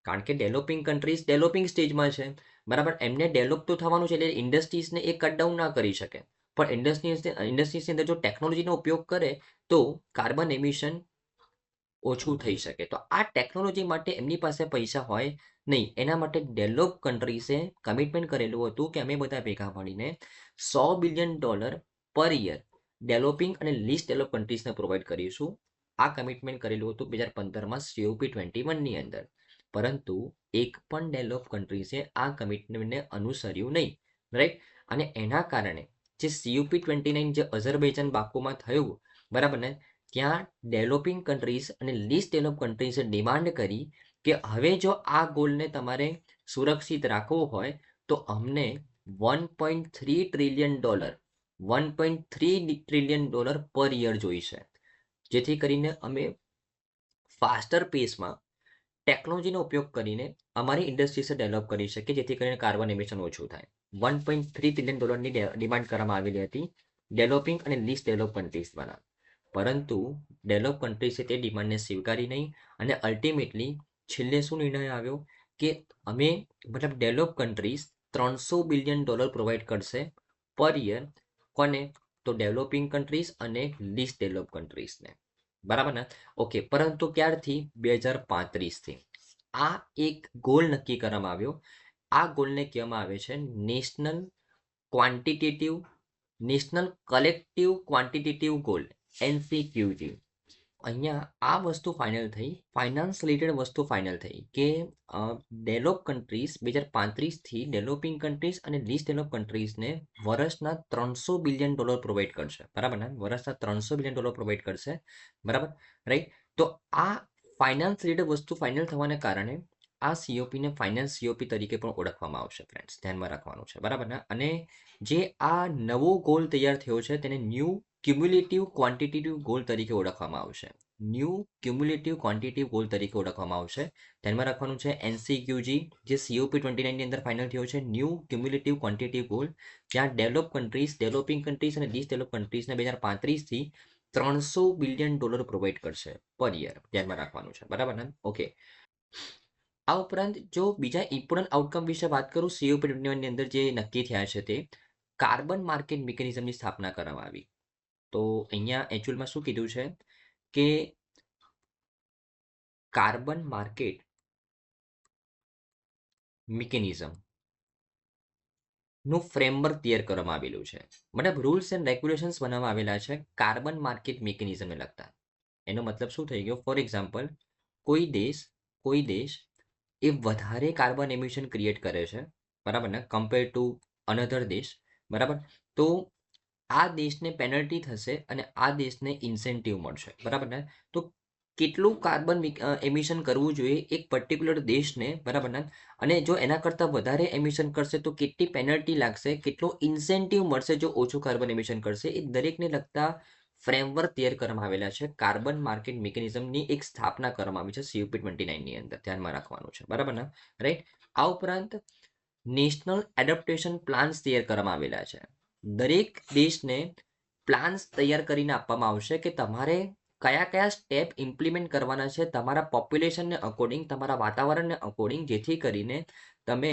[SPEAKER 1] કારણ કે ડેવલપિંગ કન્ટ્રીઝ ડેવલપિંગ સ્ટેજમાં છે, બરાબર? એમને ડેવલપ તો થવાનું છે, એટલે ઇન્ડસ્ટ્રીઝને એ કટ ડાઉન ના કરી શકે. પણ ઇન્ડસ્ટ્રીઝની અંદર જો ટેકનોલોજીનો ઉપયોગ કરે તો કાર્બન એમિશન ઓછું થઈ શકે. તો આ ટેકનોલોજી માટે એમની પાસે પૈસા હોય નહીં. એના માટે ડેવલપ કન્ટ્રીઝે કમિટમેન્ટ કરેલું હતું કે અમે બધા ભેગા મળીને $100 બિલિયન પર યર ડેવલપિંગ અને લીસ્ટ ડેવલપ કન્ટ્રીઝને પ્રોવાઈડ કરીશું. આ કમિટમેન્ટ કરેલું હતું 2015માં COP21ની અંદર. પરંતુ એક પણ ડેવલપ કન્ટ્રીઝે આ કમિટમેન્ટને અનુસર્યું નહીં, રાઈટ? અને એના કારણે જે COP29 જે અઝરબૈજાન બાકુમાં થયું, બરાબર ને, ત્યાં ડેવલપિંગ કન્ટ્રીઝ અને લીસ્ટ ડેવલપ કન્ટ્રીઝે ડિમાન્ડ કરી કે હવે જો આ ગોલને તમારે સુરક્ષિત રાખવો હોય તો અમને $1.3 ટ્રિલિયન પર યર જોઈશે, જેથી કરીને અમે ફાસ્ટર પેસમાં ટેકનોલોજીનો ઉપયોગ કરીને અમારી ઇન્ડસ્ટ્રીઝને ડેવલપ કરી શકીએ, જેથી કરીને કાર્બન એમિશન ઓછું થાય. $1.3 ટ્રિલિયન ડિમાન્ડ કરવામાં આવેલી હતી ડેવલપિંગ અને લીસ્ટ ડેવલપ કન્ટ્રીઝ દ્વારા. પરંતુ ડેવલપ કન્ટ્રીઝે તે ડિમાન્ડને સ્વીકારી નહીં અને અલ્ટિમેટલી છેલ્લે શું નિર્ણય આવ્યો કે અમે મતલબ ડેવલપ કન્ટ્રીઝ $300 બિલિયન પ્રોવાઈડ કરશે પર યર. કોને? તો ડેવલપિંગ કન્ટ્રીઝ અને લીસ્ટ ડેવલપ કન્ટ્રીઝને. બરાબર ને? ઓકે, પરંતુ ક્યારથી? 2035થી. આ એક ગોલ નક્કી કરવામાં આવ્યો. આ ગોલને કહેવામાં આવે છે national collective quantitative goal, NCQG. અહીંયા આ વસ્તુ ફાઇનલ થઈ, ફાઇનાન્સ રિલેટેડ વસ્તુ ફાઇનલ થઈ કે ડેવલપ કન્ટ્રીઝ 2035થી ડેવલપિંગ કન્ટ્રીઝ અને લીસ્ટ ડેવલપ કન્ટ્રીઝને વર્ષના $300 બિલિયન પ્રોવાઈડ કરશે. બરાબર ને? વર્ષના $300 બિલિયન પ્રોવાઈડ કરશે. બરાબર, રાઈટ? તો આ ફાઇનાન્સ રિલેટેડ વસ્તુ ફાઇનલ થવાને કારણે આ COPને ફાઇનાન્સ COP તરીકે પણ ઓળખવામાં આવશે. ફ્રેન્ડ્સ, ધ્યાનમાં રાખવાનું છે. બરાબર ને? અને જે આ નવો ગોલ તૈયાર થયો છે તેને ન્યૂ ક્યુમ્યુલેટિવ ક્વોન્ટિટેટિવ ગોલ તરીકે ઓળખવામાં આવશે. ધ્યાનમાં રાખવાનું છે. NCQG જે COP29ની અંદર ફાઇનલ થયો છે, ન્યૂ ક્યુમ્યુલેટિવ ક્વોન્ટિટેટિવ ગોલ, જ્યાં ડેવલપિંગ કન્ટ્રીઝ અને લીસ્ટ ડેવલપ કન્ટ્રીઝને 2035થી $300 બિલિયન પ્રોવાઈડ કરશે પર યર. ધ્યાનમાં રાખવાનું છે. બરાબર ને? ઓકે. આ ઉપરાંત જો બીજા ઇમ્પોર્ટન્ટ આઉટકમ વિશે વાત કરું COP21ની અંદર જે નક્કી થયા છે તે કાર્બન માર્કેટ મિકેનિઝમની સ્થાપના કરવામાં આવી. તો અહીંયા એકચ્યુઅલમાં શું કીધું છે કે કાર્બન માર્કેટ મિકેનિઝમ નું ફ્રેમવર્ક તૈયાર કરવામાં આવેલું છે. મતલબ રૂલ્સ એન્ડ રેગ્યુલેશન્સ બનાવવામાં આવેલા છે કાર્બન માર્કેટ મિકેનિઝમને લગતા. એનો મતલબ શું થઈ ગયો? ફોર એક્ઝામ્પલ, કોઈ દેશ એ વધારે કાર્બન એમિશન ક્રિએટ કરે છે, બરાબર ને, કમ્પેર ટુ અનધર દેશ, બરાબર, તો આ દેશને પેનલ્ટી થશે અને આ દેશને ઇન્સેન્ટિવ મળશે. બરાબર ને? તો કેટલું કાર્બન એમિશન કરવું જોઈએ એક પર્ટિક્યુલર દેશને, બરાબર ને, અને જો એના કરતાં વધારે એમિશન કરશે તો કેટલી પેનલ્ટી લાગશે, કેટલો ઇન્સેન્ટિવ મળશે જો ઓછું કાર્બન એમિશન કરશે, એ દરેકને લગતા ફ્રેમવર્ક તૈયાર કરવામાં આવેલા છે. કાર્બન માર્કેટ મિકેનિઝમની એક સ્થાપના કરવામાં આવી છે COP29 ની અંદર, ધ્યાનમાં રાખવાનું છે, બરાબર ને, રાઈટ. આ ઉપરાંત નેશનલ એડપ્ટેશન પ્લાન્સ તૈયાર કરવામાં આવેલા છે. દરેક દેશને પ્લાન્સ તૈયાર કરીને આપવામાં આવશે કે તમારે કયા કયા સ્ટેપ ઇમ્પ્લિમેન્ટ કરવાના છે તમારા પોપ્યુલેશનને અકોર્ડિંગ, તમારા વાતાવરણને અકોર્ડિંગ, જેથી કરીને તમે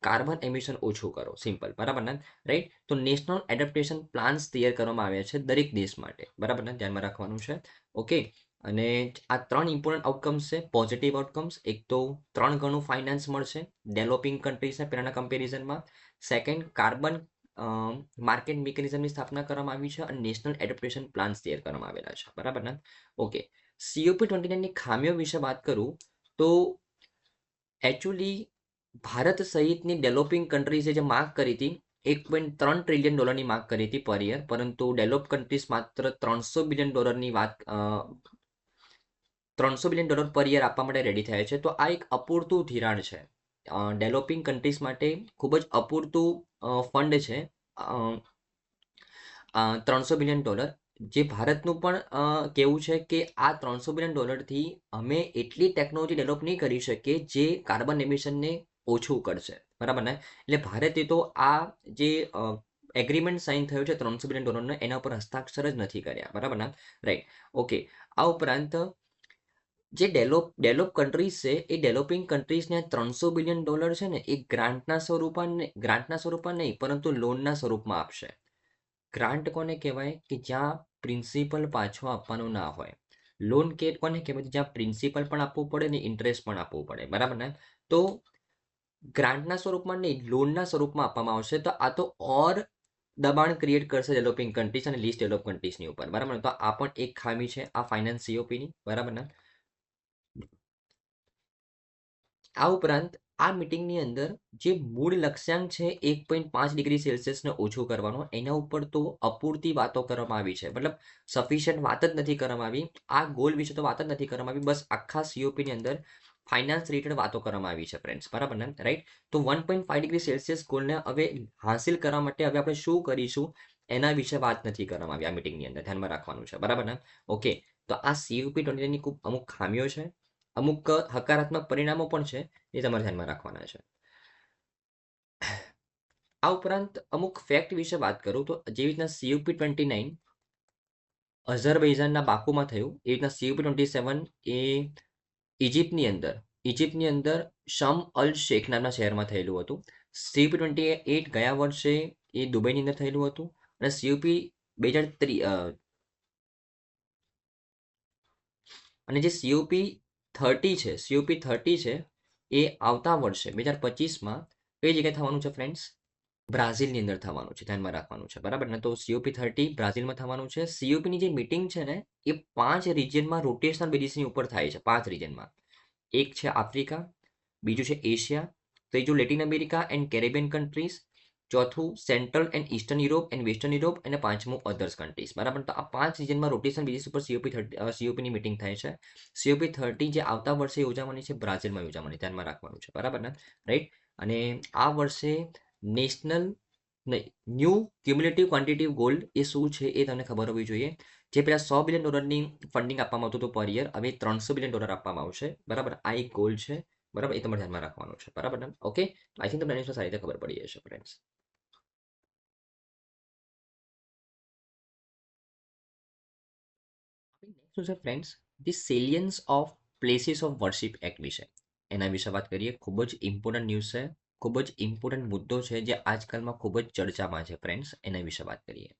[SPEAKER 1] કાર્બન એમિશન ઓછું કરો. સિમ્પલ, બરાબર ને, રાઈટ. તો નેશનલ એડપ્ટેશન પ્લાન્સ તૈયાર કરવામાં આવ્યા છે દરેક દેશ માટે, બરાબર ને, ધ્યાનમાં રાખવાનું છે. ઓકે. અને આ 3 ઇમ્પોર્ટન્ટ આઉટકમ્સ છે, પોઝિટિવ આઉટકમ્સ. એક તો 3 ગણું ફાઇનાન્સ મળશે ડેવલપિંગ કન્ટ્રીઝને પહેલાના કમ્પેરિઝનમાં. સેકન્ડ, કાર્બન માર્કેટ મિકેનિઝમની સ્થાપના કરવામાં આવી છે અને નેશનલ એડપ્ટેશન પ્લાન્સ તૈયાર કરવામાં આવેલા છે, બરાબર ને. ઓકે. COP29ની ખામીઓ વિશે વાત કરું તો એકચ્યુઅલી ભારત સહિતની ડેવલપિંગ કન્ટ્રીઝે જે માંગ કરી હતી, $1.3 ટ્રિલિયન માંગ કરી હતી પર યર, પરંતુ ડેવલપ કન્ટ્રીઝ માત્ર $300 બિલિયન $300 બિલિયન પર યર આપવા માટે રેડી થયા છે. તો આ એક અપૂરતું ધિરાણ છે. ડેવલપિંગ કન્ટ્રીઝ માટે ખૂબ જ અપૂરતું ફંડ છે, $300 બિલિયન. જે ભારતનું પણ કહેવું છે કે આ $300 બિલિયન અમે એટલી ટેકનોલોજી ડેવલપ નહીં કરી શકીએ જે કાર્બન એમિશનને ઓછું કરશે, બરાબર ને. એટલે ભારતે તો આ જે એગ્રીમેન્ટ સાઇન થયો છે $300 બિલિયન એના ઉપર હસ્તાક્ષર જ નથી કર્યા, બરાબર ને, રાઈટ. ઓકે. આ ઉપરાંત જે ડેવલપ કન્ટ્રીઝ છે એ ડેવલપિંગ કન્ટ્રીઝને $300 બિલિયન છે ને એ ગ્રાન્ટના સ્વરૂપમાં નહીં, પરંતુ લોનના સ્વરૂપમાં આપશે. ગ્રાન્ટ કોને કહેવાય કે જ્યાં પ્રિન્સિપલ પાછો આપવાનો ના હોય. લોન કોને કહેવાય જ્યાં પ્રિન્સિપલ પણ આપવું પડે ને ઇન્ટરેસ્ટ પણ આપવું પડે, બરાબર ને. તો ગ્રાન્ટના સ્વરૂપમાં નહીં, લોનના સ્વરૂપમાં આપવામાં આવશે. તો આ તો ઓર દબાણ ક્રિએટ કરશે ડેવલપિંગ કન્ટ્રીઝ અને લીસ્ટ ડેવલપ કન્ટ્રીઝની ઉપર, બરાબર ને. તો આ પણ એક ખામી છે આ ફાઇનાન્સ COPની, બરાબર ને. આ ઉપરાંત આ મીટિંગની અંદર જે મૂળ લક્ષ્યાંક છે 1.5 ડિગ્રી સેલ્સિયસને ઓછું કરવાનો, એના ઉપર તો અપૂરતી વાતો કરવામાં આવી છે. મતલબ સફિશિયન્ટ વાત જ નથી કરવામાં આવી. આ ગોલ વિશે તો વાત જ નથી કરવામાં આવી. બસ આખા COPની અંદર ફાઇનાન્સ રિલેટેડ વાતો કરવામાં આવી છે ફ્રેન્ડ્સ, બરાબર ને, રાઈટ. તો 1.5 ડિગ્રી સેલ્સિયસ ગોલને હવે હાંસિલ કરવા માટે હવે આપણે શું કરીશું એના વિશે વાત નથી કરવામાં આવી આ મીટિંગની અંદર, ધ્યાનમાં રાખવાનું છે, બરાબર ને. ઓકે. તો આ COP29ની ખૂબ અમુક ખામીઓ છે, અમુક હકારાત્મક પરિણામો પણ છે, એ તમારે ધ્યાનમાં રાખવાના છે. આ ઉપરાંત અમુક ફેક્ટ વિશે વાત કરું તો જેવી રીતના COP29 અઝરબૈજાનના બાકુમાં થયું, એ રીતના COP27 એ ઇજિપ્તની અંદર શમ અલ શેખ નામના શહેરમાં થયેલું હતું. COP28 ગયા વર્ષે એ દુબઈની અંદર થયેલું હતું. અને COP 2030 અને જે COP30 છે એ આવતા વર્ષે 2025માં કઈ જગ્યાએ થવાનું છે ફ્રેન્ડ્સ? બ્રાઝિલની અંદર થવાનું છે, ધ્યાનમાં રાખવાનું છે, બરાબર ને. તો COP30 બ્રાઝિલમાં થવાનું છે. COPની જે મીટિંગ છે ને એ 5 રિજિયનમાં રોટેશનલ બેઝિસની ઉપર થાય છે. 5 રિજિયનમાં. એક છે આફ્રિકા, બીજું છે એશિયા, ત્રીજું Latin America and Caribbean countries, ચોથું Central and Eastern Europe and Western Europe, અને પાંચમું અધર્સ કન્ટ્રીઝ, બરાબર. તો આ 5 રિજિયનમાં રોટેશન બેઝિસ ઉપર COPની મીટિંગ થાય છે. COP30 જે આવતા વર્ષે યોજાવાની છે બ્રાઝિલમાં યોજાવાની, ધ્યાનમાં રાખવાનું છે, બરાબર ને, રાઈટ. અને આ વર્ષે નેશનલ ન્યૂ ક્યુમ્યુલેટિવ ક્વોન્ટિટિવ ગોલ એ શું છે એ તમને ખબર હોવી જોઈએ. જે પહેલા $100 બિલિયન ફંડિંગ આપવામાં આવતું હતું પર યર, હવે $300 બિલિયન આપવામાં આવશે, બરાબર. આ એક ગોલ છે, બરાબર, એ તમારે ધ્યાનમાં રાખવાનું છે, બરાબર ને. ઓકે. આઈ થિંક તમને એની સારી રીતે ખબર પડી જશે ફ્રેન્ડ્સ. નેક્સ્ટ છે friends the salience of places of worship act વિશે. એના વિશે વાત કરીએ. ખૂબ જ ઇમ્પોર્ટન્ટ ન્યૂઝ છે, ખૂબ જ ઇમ્પોર્ટન્ટ મુદ્દો છે જે આજકાલમાં ખૂબ જ ચર્ચામાં છે ફ્રેન્ડ્સ. એના વિશે વાત કરીએ.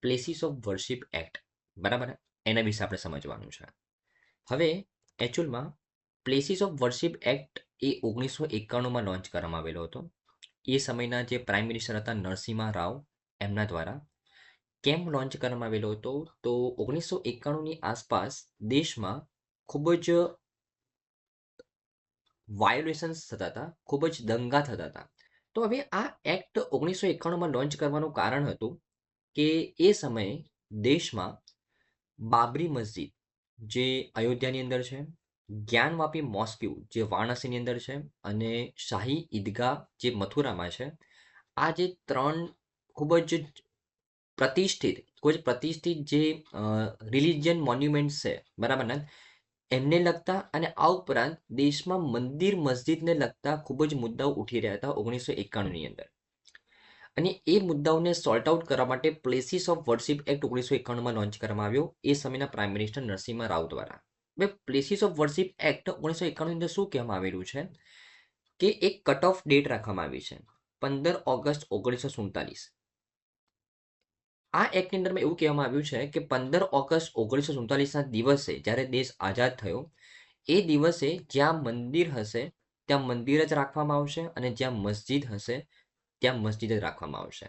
[SPEAKER 1] પ્લેસીસ ઓફ વર્શિપ એક્ટ, બરાબર, એના વિશે આપણે સમજવાનું છે. હવે એકચ્યુઅલમાં પ્લેસીસ ઓફ વર્શિપ એક્ટ એ 1991માં લોન્ચ કરવામાં આવેલો હતો. એ સમયના જે પ્રાઇમ મિનિસ્ટર હતા નરસિંહા રાવ, એમના દ્વારા. કેમ લોન્ચ કરવામાં આવેલો હતો? તો 1991ની આસપાસ દેશમાં ખૂબ જ વાયોલેશન્સ થતા હતા, ખૂબ જ દંગા થતા હતા. તો હવે આ એક્ટ 1991માં લોન્ચ કરવાનું કારણ હતું કે એ સમયે દેશમાં બાબરી મસ્જિદ જે અયોધ્યાની અંદર છે, જ્ઞાનવાપી મોસ્ક્યુ જે વારાણસીની અંદર છે, અને શાહી ઈદગાહ જે મથુરામાં છે, આ જે 3 ખૂબ જ પ્રતિષ્ઠિત કોઈ જ પ્રતિષ્ઠિત જે રિલિજિયન મોન્યુમેન્ટ્સ છે, બરાબર ને, એમને લગતા અને આ ઉપરાંત દેશમાં મંદિર મસ્જિદને લગતા ખૂબ જ મુદ્દાઓ ઉઠી રહ્યા હતા 1991ની અંદર. અને એ મુદ્દાઓને સોર્ટ આઉટ કરવા માટે પ્લેસીસ ઓફ વર્શિપ એક્ટ 1991માં લોન્ચ કરવામાં આવ્યો એ સમયના પ્રાઇમ મિનિસ્ટર નરસિંહ રાવ દ્વારા. હવે પ્લેસીસ ઓફ વર્શિપ એક્ટ 1991ની અંદર શું કહેવામાં આવેલું છે કે એક કટ ઓફ ડેટ રાખવામાં આવી છે 15 ઓગસ્ટ 1947. આ એક્ટની અંદરમાં એવું કહેવામાં આવ્યું છે કે 15 ઓગસ્ટ 1947ના દિવસે જ્યારે દેશ આઝાદ થયો એ દિવસે જ્યાં મંદિર હશે ત્યાં મંદિર જ રાખવામાં આવશે અને જ્યાં મસ્જિદ હશે ત્યાં મસ્જિદ જ રાખવામાં આવશે.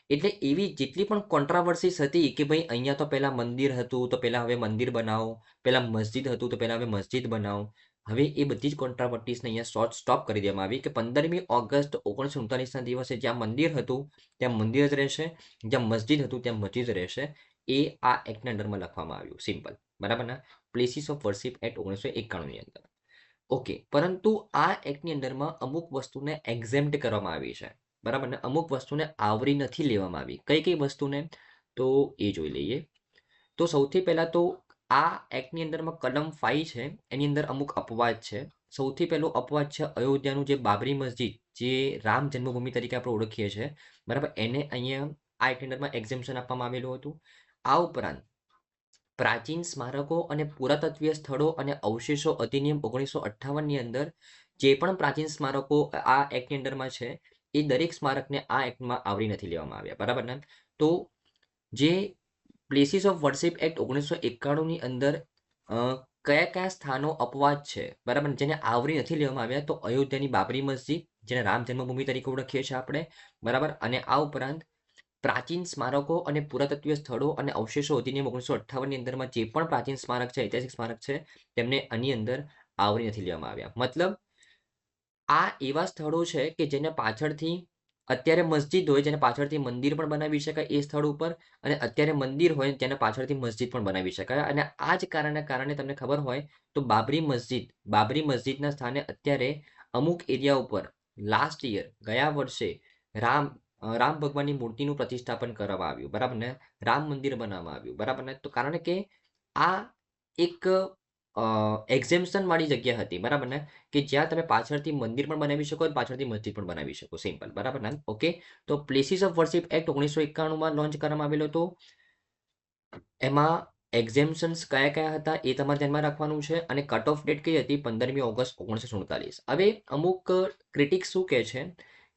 [SPEAKER 1] એટલે એવી જેટલી પણ કોન્ટ્રાવર્સીસ હતી કે ભાઈ અહીંયા તો પહેલા મંદિર હતું તો પહેલા હવે મંદિર બનાવો, પહેલા મસ્જિદ હતું તો પહેલા હવે મસ્જિદ બનાવો, હવે એ બધી જ કોન્ટ્રાવર્સીસને અહીંયા શોર્ટ સ્ટોપ કરી દેવામાં આવી કે 15મી ઓગસ્ટ 1939ના દિવસે જ્યાં મંદિર હતું ત્યાં મંદિર જ રહેશે, જ્યાં મસ્જિદ હતું ત્યાં મસ્જિદ રહેશે. એ આ એક્ટના અંડરમાં લખવામાં આવ્યું. સિમ્પલ, બરાબર ને. પ્લેસીસ ઓફ વર્શિપ એક્ટ 1991ની અંદર. ઓકે, પરંતુ આ એક્ટની અંદરમાં અમુક વસ્તુને એક્ઝેમ્પ્ટ કરવામાં આવી છે, બરાબર ને. અમુક વસ્તુને આવરી નથી લેવામાં આવી. કઈ કઈ વસ્તુને, તો એ જોઈ લઈએ. તો સૌથી પહેલા તો આ એક્ટની અંદરમાં કલમ 5 છે એની અંદર અમુક અપવાદ છે. સૌથી પહેલો અપવાદ છે અયોધ્યાનું જે બાબરી મસ્જિદ, જે રામ જન્મભૂમિ તરીકે આપણે ઓળખીએ છીએ, બરાબર, એને અહીંયા આ એક્ટની અંદરમાં એક્ઝેમ્પશન આપવામાં આવેલું હતું. આ ઉપરાંત પ્રાચીન સ્મારકો અને પુરાતત્વીય સ્થળો અને અવશેષો અધિનિયમ 1958ની અંદર જે પણ પ્રાચીન સ્મારકો આ એક્ટની અંદરમાં છે એ દરેક સ્મારકને આ એક્ટમાં આવરી નથી લેવામાં આવ્યા, બરાબર ને. તો જે પ્લેસીસ ઓફ વર્શિપ એક્ટ 1991ની અંદર કયા કયા સ્થાનો અપવાદ છે, બરાબર, જેને આવરી નથી લેવામાં આવ્યા, તો અયોધ્યાની બાબરી મસ્જિદ જેને રામ જન્મભૂમિ તરીકે ઓળખીએ છીએ આપણે, બરાબર, અને આ ઉપરાંત પ્રાચીન સ્મારકો અને પુરાતત્વીય સ્થળો અને અવશેષો અધિનિયમ 1958ની અંદરમાં જે પણ પ્રાચીન સ્મારક છે, ઐતિહાસિક સ્મારક છે, તેમને આની અંદર આવરી નથી લેવામાં આવ્યા. મતલબ આ એવા સ્થળો છે કે જેને પાછળથી અત્યારે મસ્જિદ હોય જેને પાછળથી મંદિર પણ બનાવી શકાય એ સ્થળ ઉપર, અને અત્યારે મંદિર હોય તેને પાછળથી મસ્જિદ પણ બનાવી શકાય. અને આ જ કારણે તમને ખબર હોય તો બાબરી મસ્જિદના સ્થાને અત્યારે અમુક એરિયા ઉપર લાસ્ટ યર ગયા વર્ષે રામ ભગવાનની મૂર્તિનું પ્રતિષ્ઠાપન કરવામાં આવ્યું, બરાબર ને. રામ મંદિર બનાવવામાં આવ્યું, બરાબર ને. તો કારણ કે આ એક એક્ઝેમ્પશન વાળી જગ્યા હતી, બરાબર ને, કે જ્યાં તમે પાછળથી મંદિર પણ બનાવી શકો અને પાછળથી મસ્જિદ પણ બનાવી શકો. સિમ્પલ, બરાબર ને. ઓકે, તો પ્લેસીસ ઓફ વર્શિપ એક્ટ 1991માં લોન્ચ કરવામાં આવેલો હતો. એમાં એક્ઝેમ્પશન્સ કયા કયા હતા એ તમારે ધ્યાનમાં રાખવાનું છે. અને કટ ઓફ ડેટ કઈ હતી? 15મી ઓગસ્ટ 1947. હવે અમુક ક્રિટિક્સ શું કહે છે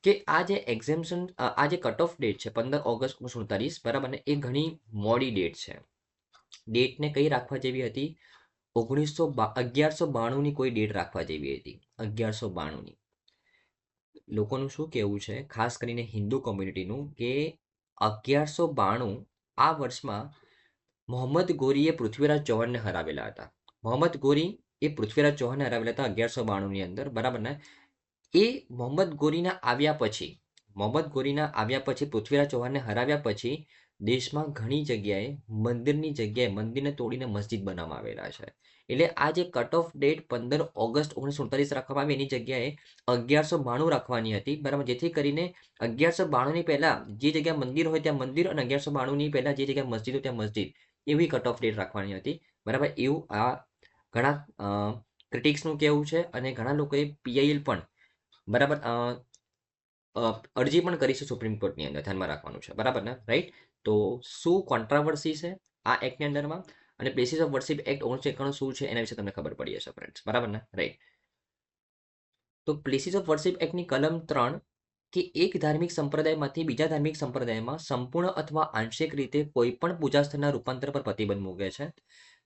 [SPEAKER 1] કે આ જે એક્ઝેમ્પશન, આ જે કટ ઓફ ડેટ છે 15 ઓગસ્ટ 1947, બરાબર ને, એ ઘણી મોડી ડેટ છે. ડેટને કઈ રાખવા જેવી હતી? 1192ની કોઈ ડેટ રાખવા જેવી હતી, 1192ની. લોકોનું શું કહેવું છે, ખાસ કરીને હિન્દુ કોમ્યુનિટીનું, કે 1192 આ વર્ષમાં મોહમ્મદ ગોરીએ પૃથ્વીરાજ ચૌહાણને હરાવેલા હતા. મોહમ્મદ ગોરી એ પૃથ્વીરાજ ચૌહાણને હરાવેલા હતા 1192ની અંદર, બરાબર ને. એ મોહમ્મદ ગોરીના આવ્યા પછી પૃથ્વીરાજ ચૌહાણને હરાવ્યા પછી દેશમાં ઘણી જગ્યાએ મંદિરને તોડીને મસ્જિદ બનાવવામાં આવેલા છે. એટલે આ જે કટ ઓફ ડેટ 15 ઓગસ્ટ 1947 રાખવામાં આવી એની જગ્યાએ 1192 રાખવાની હતી, બરાબર, જેથી કરીને 1192ની પહેલા જે જગ્યા મંદિર હોય ત્યાં મંદિર અને 1192ની પહેલા જે જગ્યા મસ્જિદ હોય ત્યાં મસ્જિદ, એવી કટ ઓફ ડેટ રાખવાની હતી, બરાબર. એવું આ ઘણા ક્રિટિક્સનું કહેવું છે. અને ઘણા લોકોએ પીઆઈએલ પણ, બરાબર, અરજી પણ કરી છે સુપ્રીમ કોર્ટની અંદર, ધ્યાનમાં રાખવાનું છે, બરાબર ને, રાઈટ. તો શું કોન્ટ્રાવર્સી છે આ એક્ટની અંદરમાં અને પ્લેસીસ ઓફ વર્શિપ એક્ટ 1991 શું છે એના વિશે તમને ખબર પડી હશે ફ્રેન્ડ્સ, બરાબર ને, રાઈટ. તો પ્લેસીસ ઓફ વર્શિપ એક્ટની કલમ 3 કે એક ધાર્મિક સંપ્રદાયમાંથી બીજા ધાર્મિક સંપ્રદાયમાં સંપૂર્ણ અથવા આંશિક રીતે કોઈ પણ પૂજા સ્થળના રૂપાંતર પર પ્રતિબંધ મૂકે છે.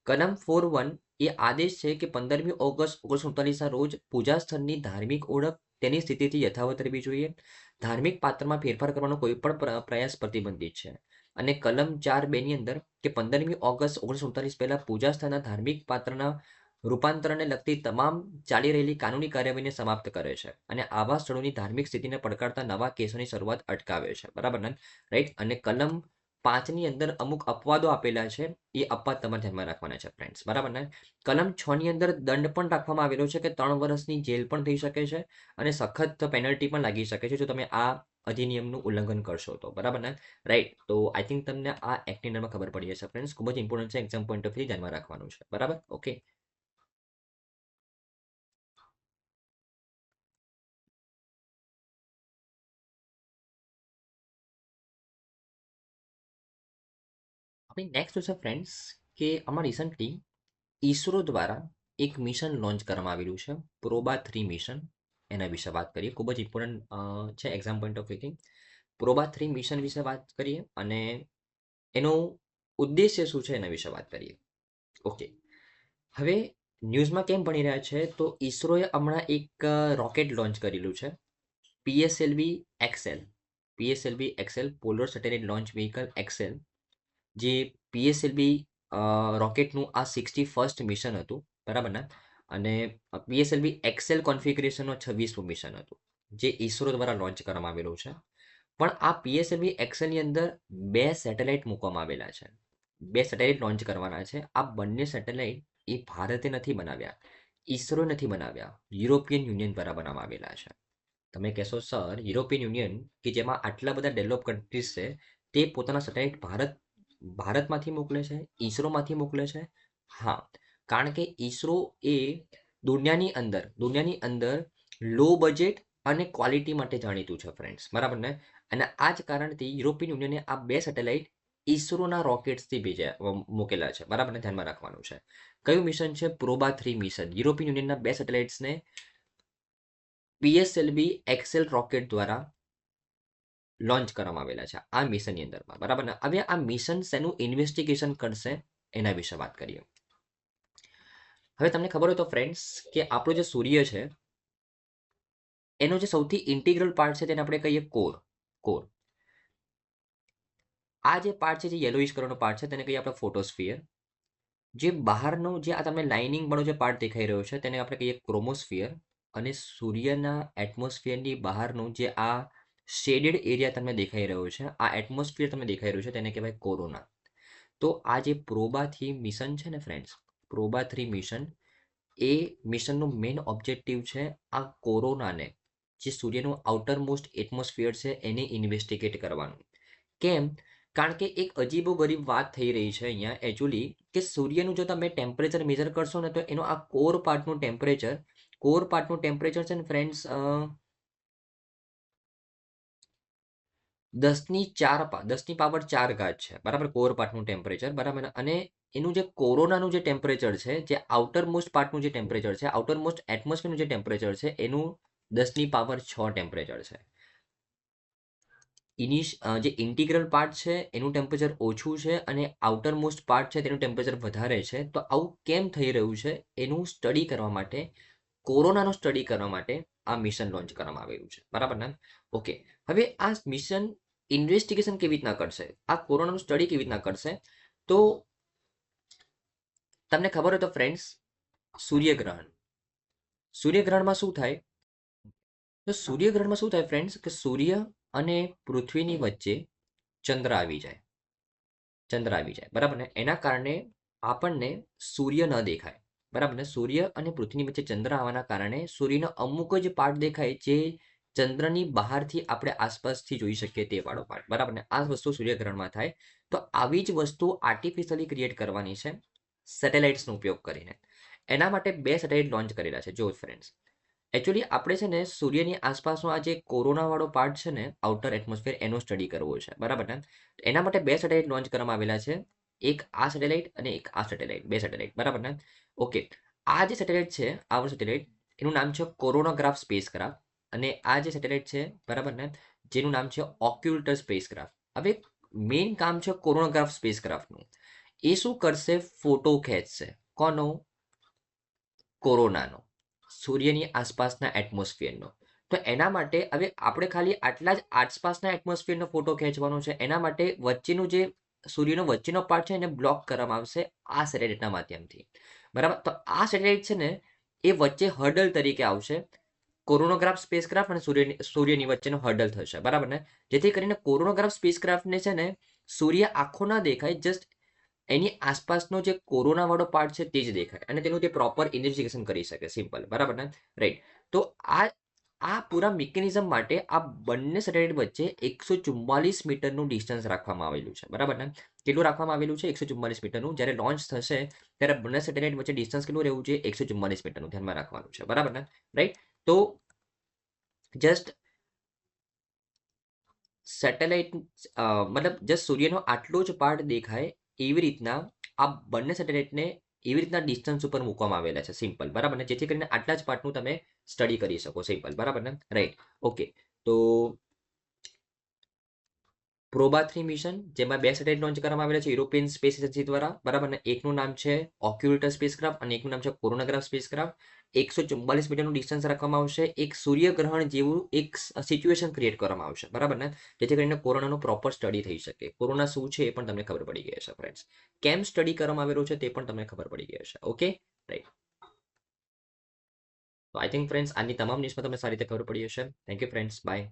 [SPEAKER 1] કલમ 4(1) એ આદેશ છે કે 15મી ઓગસ્ટ 1939ના રોજ પૂજા સ્થળની ધાર્મિક ઓળખ તેની સ્થિતિથી યથાવત રહેવી જોઈએ. ધાર્મિક પાત્રમાં ફેરફાર કરવાનો કોઈ પણ પ્રયાસ પ્રતિબંધિત છે. અને કલમ 4(2) ની અંદર કે 15મી ઓગસ્ટ 1939 પહેલા પૂજા સ્થળના ધાર્મિક પાત્રના રૂપાંતરણને લગતી તમામ ચાલી રહેલી કાનૂની કાર્યવાહીને સમાપ્ત કરે છે અને આવા સ્થળોની ધાર્મિક સ્થિતિને પડકારતા નવા કેસોની શરૂઆત અટકાવે છે, બરાબર ને, રાઈટ. અને કલમ 5ની અંદર અમુક અપવાદો આપેલા છે, એ અપવાદ તમારે ધ્યાનમાં રાખવાના છે ફ્રેન્ડ્સ, બરાબર ને. કલમ 6ની અંદર દંડ પણ રાખવામાં આવેલો છે કે 3 વર્ષની જેલ પણ થઈ શકે છે અને સખત પેનલ્ટી પણ લાગી શકે છે જો તમે આ અધિનિયમનું ઉલ્લંઘન કરશો તો, બરાબર ને, રાઈટ. તો આઈ થિંક તમને આ એક્ટની અંદરમાં ખબર પડી જશે ફ્રેન્ડ્સ, ખૂબ જ ઇમ્પોર્ટન્ટ છે, એક્ઝામ પોઈન્ટ ઓફ વ્યૂ ધ્યાનમાં રાખવાનું છે, બરાબર. ઓકે. આપણી નેક્સ્ટ છે ફ્રેન્ડ્સ કે આમાં રિસન્ટલી ઈસરો દ્વારા એક મિશન લોન્ચ કરવામાં આવેલું છે, પ્રોબા 3 મિશન. એના વિશે વાત કરીએ, ખૂબ જ ઇમ્પોર્ટન્ટ છે એક્ઝામ પોઈન્ટ ઓફ વ્યૂથી. પ્રોબા 3 મિશન વિશે વાત કરીએ અને એનો ઉદ્દેશ્ય શું છે એના વિશે વાત કરીએ. ઓકે. હવે ન્યૂઝમાં કેમ ભણી રહ્યા છે, તો ઈસરોએ હમણાં એક રોકેટ લોન્ચ કરેલું છે, PSLV XL. PSLV XL polar satellite launch vehicle XL, જે પીએસએલવી રોકેટનું આ 61st મિશન હતું, બરાબર ને. અને પીએસએલવી એક્સેલ કોન્ફિગરેશનનો 26મું મિશન હતું, જે ઈસરો દ્વારા લોન્ચ કરવામાં આવેલું છે. પણ આ પીએસએલવી એક્સેલની અંદર 2 સેટેલાઇટ મૂકવામાં આવેલા છે, 2 સેટેલાઇટ લોન્ચ કરવાના છે. આ બંને સેટેલાઇટ એ ભારતે નથી બનાવ્યા, ઈસરો નથી બનાવ્યા, યુરોપિયન યુનિયન દ્વારા બનાવવામાં આવેલા છે. તમે કહેશો સર યુરોપિયન યુનિયન કે જેમાં આટલા બધા ડેવલપ કન્ટ્રીઝ છે, તે પોતાના સેટેલાઇટ ભારતમાંથી મોકલે છે, ઈસરોમાંથી મોકલે છે? હા, કારણ કે ઈસરો એ દુનિયાની અંદર લો બજેટ અને ક્વોલિટી માટે જાણીતું છે ફ્રેન્ડ્સ, બરાબર ને. અને આ જ કારણથી યુરોપિયન યુનિયને આ 2 સેટેલાઇટ ઈસરોના રોકેટ્સથી મૂકેલા છે, બરાબર ને, ધ્યાનમાં રાખવાનું છે. કયું મિશન છે? Proba 3 mission. યુરોપિયન યુનિયનના 2 સેટેલાઇટ્સને પીએસએલવી એક્સેલ રોકેટ દ્વારા લોન્ચ કરવામાં આવેલા છે આ મિશનની અંદરમાં, બરાબર ને. હવે આ મિશન શેનું ઇન્વેસ્ટિગેશન કરશે એના વિશે વાત કરીએ. હવે તમને ખબર હોય તો ફ્રેન્ડ્સ કે આપણો જે સૂર્ય છે એનો જે સૌથી ઇન્ટિગ્રલ પાર્ટ છે તેને આપણે કહીએ કોર. કોર. આ જે પાર્ટ છે, જે યેલોઇશ કલરનો પાર્ટ છે, તેને કહીએ આપણે ફોટોસ્ફિયર. જે બહારનો જે આ તમને લાઇનિંગ વાળો જે પાર્ટ દેખાઈ રહ્યો છે તેને આપણે કહીએ ક્રોમોસ્ફિયર. અને સૂર્યના એટમોસ્ફિયરની બહારનું જે આ શેડેડ એરિયા તમને દેખાઈ રહ્યો છે, આ એટમોસ્ફિયર તમને દેખાઈ રહ્યું છે, તેને કહેવાય કોરોના. તો આ જે પ્રોબા 3 મિશન છે ને ફ્રેન્ડ્સ, પ્રોબા 3 મિશન, એ મિશનનું મેઇન ઓબ્જેક્ટિવ છે આ કોરોનાને, જે સૂર્યનું આઉટર મોસ્ટ એટમોસ્ફિયર છે, એને ઇન્વેસ્ટિગેટ કરવાનું. કેમ? કારણ કે એક અજીબો ગરીબ વાત થઈ રહી છે અહીંયા એકચ્યુઅલી, કે સૂર્યનું જો તમે ટેમ્પરેચર મેજર કરશો ને તો એનો આ કોર પાર્ટનું ટેમ્પરેચર છે ને ફ્રેન્ડ્સ 10 ની પાવર 4 છે, બરાબર, કોર પાર્ટનું ટેમ્પરેચર, બરાબર. અને એનું જે કોરોનાનું જે ટેમ્પરેચર છે, જે આઉટર મોસ્ટ પાર્ટનું જે ટેમ્પરેચર છે, આઉટર મોસ્ટ એટમોસ્ફિયરનું જે ટેમ્પરેચર છે, એનું 10 ની પાવર 6 ટેમ્પરેચર છે. જે ઇન્ટિગ્રલ પાર્ટ છે એનું ટેમ્પરેચર ઓછું છે અને આઉટર મોસ્ટ પાર્ટ છે તેનું ટેમ્પરેચર વધારે છે. તો આવું કેમ થઈ રહ્યું છે એનું સ્ટડી કરવા માટે, કોરોનાનો સ્ટડી કરવા માટે આ મિશન લોન્ચ કરવામાં આવેલું છે, બરાબર ને. ઓકે. હવે આ મિશન ઇન્વેસ્ટિગેશન કેવી રીતના કરશે, આ કોરોનાનું સ્ટડી કેવી રીતના કરશે, તો તમને ખબર હોય તો ફ્રેન્ડ્સ, સૂર્યગ્રહણ. સૂર્યગ્રહણમાં શું થાય? તો સૂર્યગ્રહણમાં શું થાય ફ્રેન્ડ્સ, કે સૂર્ય અને પૃથ્વીની વચ્ચે ચંદ્ર આવી જાય, બરાબર ને. એના કારણે આપણને સૂર્ય ન દેખાય, બરાબર ને. સૂર્ય અને પૃથ્વીની વચ્ચે ચંદ્ર આવવાના કારણે સૂર્યનો અમુક જ પાર્ટ દેખાય, જે ચંદ્રની બહારથી આપણે આસપાસથી જોઈ શકીએ તે વાળો પાર્ટ, બરાબર ને. આ વસ્તુ સૂર્યગ્રહણમાં થાય. તો આવી જ વસ્તુ આર્ટિફિશિયલી ક્રિએટ કરવાની છે સેટેલાઇટ્સનો ઉપયોગ કરીને. એના માટે 2 સેટેલાઇટ લોન્ચ કરેલા છે. જો ફ્રેન્ડ્સ, એકચ્યુઅલી આપણે છે ને સૂર્યની આસપાસનો આ જે કોરોના વાળો પાર્ટ છે ને, આઉટર એટમોસ્ફિયર, એનો સ્ટડી કરવો છે, બરાબર ને. એના માટે 2 સેટેલાઇટ લોન્ચ કરવામાં આવેલા છે, એક આ સેટેલાઇટ અને એક આ સેટેલાઇટ, 2 સેટેલાઇટ, બરાબર ને. ઓકે. આ જે સેટેલાઇટ છે, આ સેટેલાઇટ, એનું નામ છે કોરોનોગ્રાફ સ્પેસક્રાફ્ટ. અને આ જે સેટેલાઇટ છે, બરાબર ને, જેનું નામ છે ઓક્યુલ્ટર સ્પેસક્રાફ્ટ. હવે મેઇન કામ છે કોરોનોગ્રાફ સ્પેસક્રાફ્ટનું. એ શું કરશે? ફોટો ખેંચશે. કોનો? કોરોનાનો, સૂર્યની આસપાસના એટમોસ્ફિયરનો. તો એના માટે હવે આપણે ખાલી આટલા જ આસપાસના એટમોસ્ફિયરનો ફોટો ખેંચવાનો છે. એના માટે વચ્ચેનું જે સૂર્યનો વચ્ચેનો પાર્ટ છે એને બ્લોક કરવામાં આવશે આ સેટેલાઇટના માધ્યમથી, બરાબર. તો આ સેટેલાઇટ છે ને એ વચ્ચે હર્ડલ તરીકે આવશે. કોરોનોગ્રાફ સ્પેસક્રાફ્ટ અને સૂર્યની વચ્ચેનો હર્ડલ થશે, બરાબર ને. જેથી કરીને કોરોનોગ્રાફ સ્પેસક્રાફ્ટને છે ને સૂર્ય આખો ના દેખાય, જસ્ટ એની આસપાસનો જે કોરોના વાળો પાર્ટ છે તે જ દેખાય અને તેનું તે પ્રોપર ઇન્વેસ્ટિગેશન કરી શકે, સિમ્પલ, બરાબર ને, રાઈટ. તો આ આ પૂરા મિકેનિઝમ માટે આ બંને સેટેલાઇટ વચ્ચે 144 મીટરનું ડિસ્ટન્સ રાખવામાં આવેલું છે, બરાબર ને? કેટલું રાખવામાં આવેલું છે? 144 મીટરનું. જ્યારે લોન્ચ થશે ત્યારે બંને સેટેલાઇટ વચ્ચે ડિસ્ટન્સ કેટલું રહેવું જોઈએ? 144 મીટરનું ધ્યાનમાં રાખવાનું છે, બરાબર ને? રાઈટ. તો જસ્ટ સેટેલાઇટ મતલબ જસ્ટ સૂર્યનો આટલો જ પાર્ટ દેખાય એવી રીતના આ બંને સેટેલાઇટને એવી રીતના ડિસ્ટન્સ ઉપર મૂકવામાં આવેલા છે, સિમ્પલ, બરાબર ને? જેથી કરીને આટલા જ પાર્ટનું તમે સ્ટડી કરી શકો, સિમ્પલ, બરાબર ને? રાઈટ. ઓકે. તો પ્રોબા 3 મિશન, જેમાં 2 સેટેલાઇટ લોન્ચ કરવામાં આવેલા છે યુરોપિયન સ્પેસ એજન્સી દ્વારા, બરાબર ને? એકનું નામ છે ઓક્યુલેટર સ્પેસક્રાફ્ટ અને એકનું નામ છે કોરોનાગ્રાફ સ્પેસક્રાફ્ટ. 144 મીટરનું ડિસ્ટન્સ રાખવામાં આવશે. એક સૂર્યગ્રહણ જેવું એક સિચ્યુએશન ક્રિએટ કરવામાં આવશે, બરાબર ને? જેથી કરીને કોરોનાનો પ્રોપર સ્ટડી થઈ શકે. કોરોના શું છે એ પણ તમને ખબર પડી ગઈ હશે, ફ્રેન્ડ્સ. કેમ સ્ટડી કરવામાં આવેલું છે તે પણ તમને ખબર પડી ગઈ હશે. Okay, right. તો આઈ થિંક ફ્રેન્ડ્સ, આની તમામ ન્યૂઝમાં તમને સારી રીતે ખબર પડી હશે. Thank you friends, by.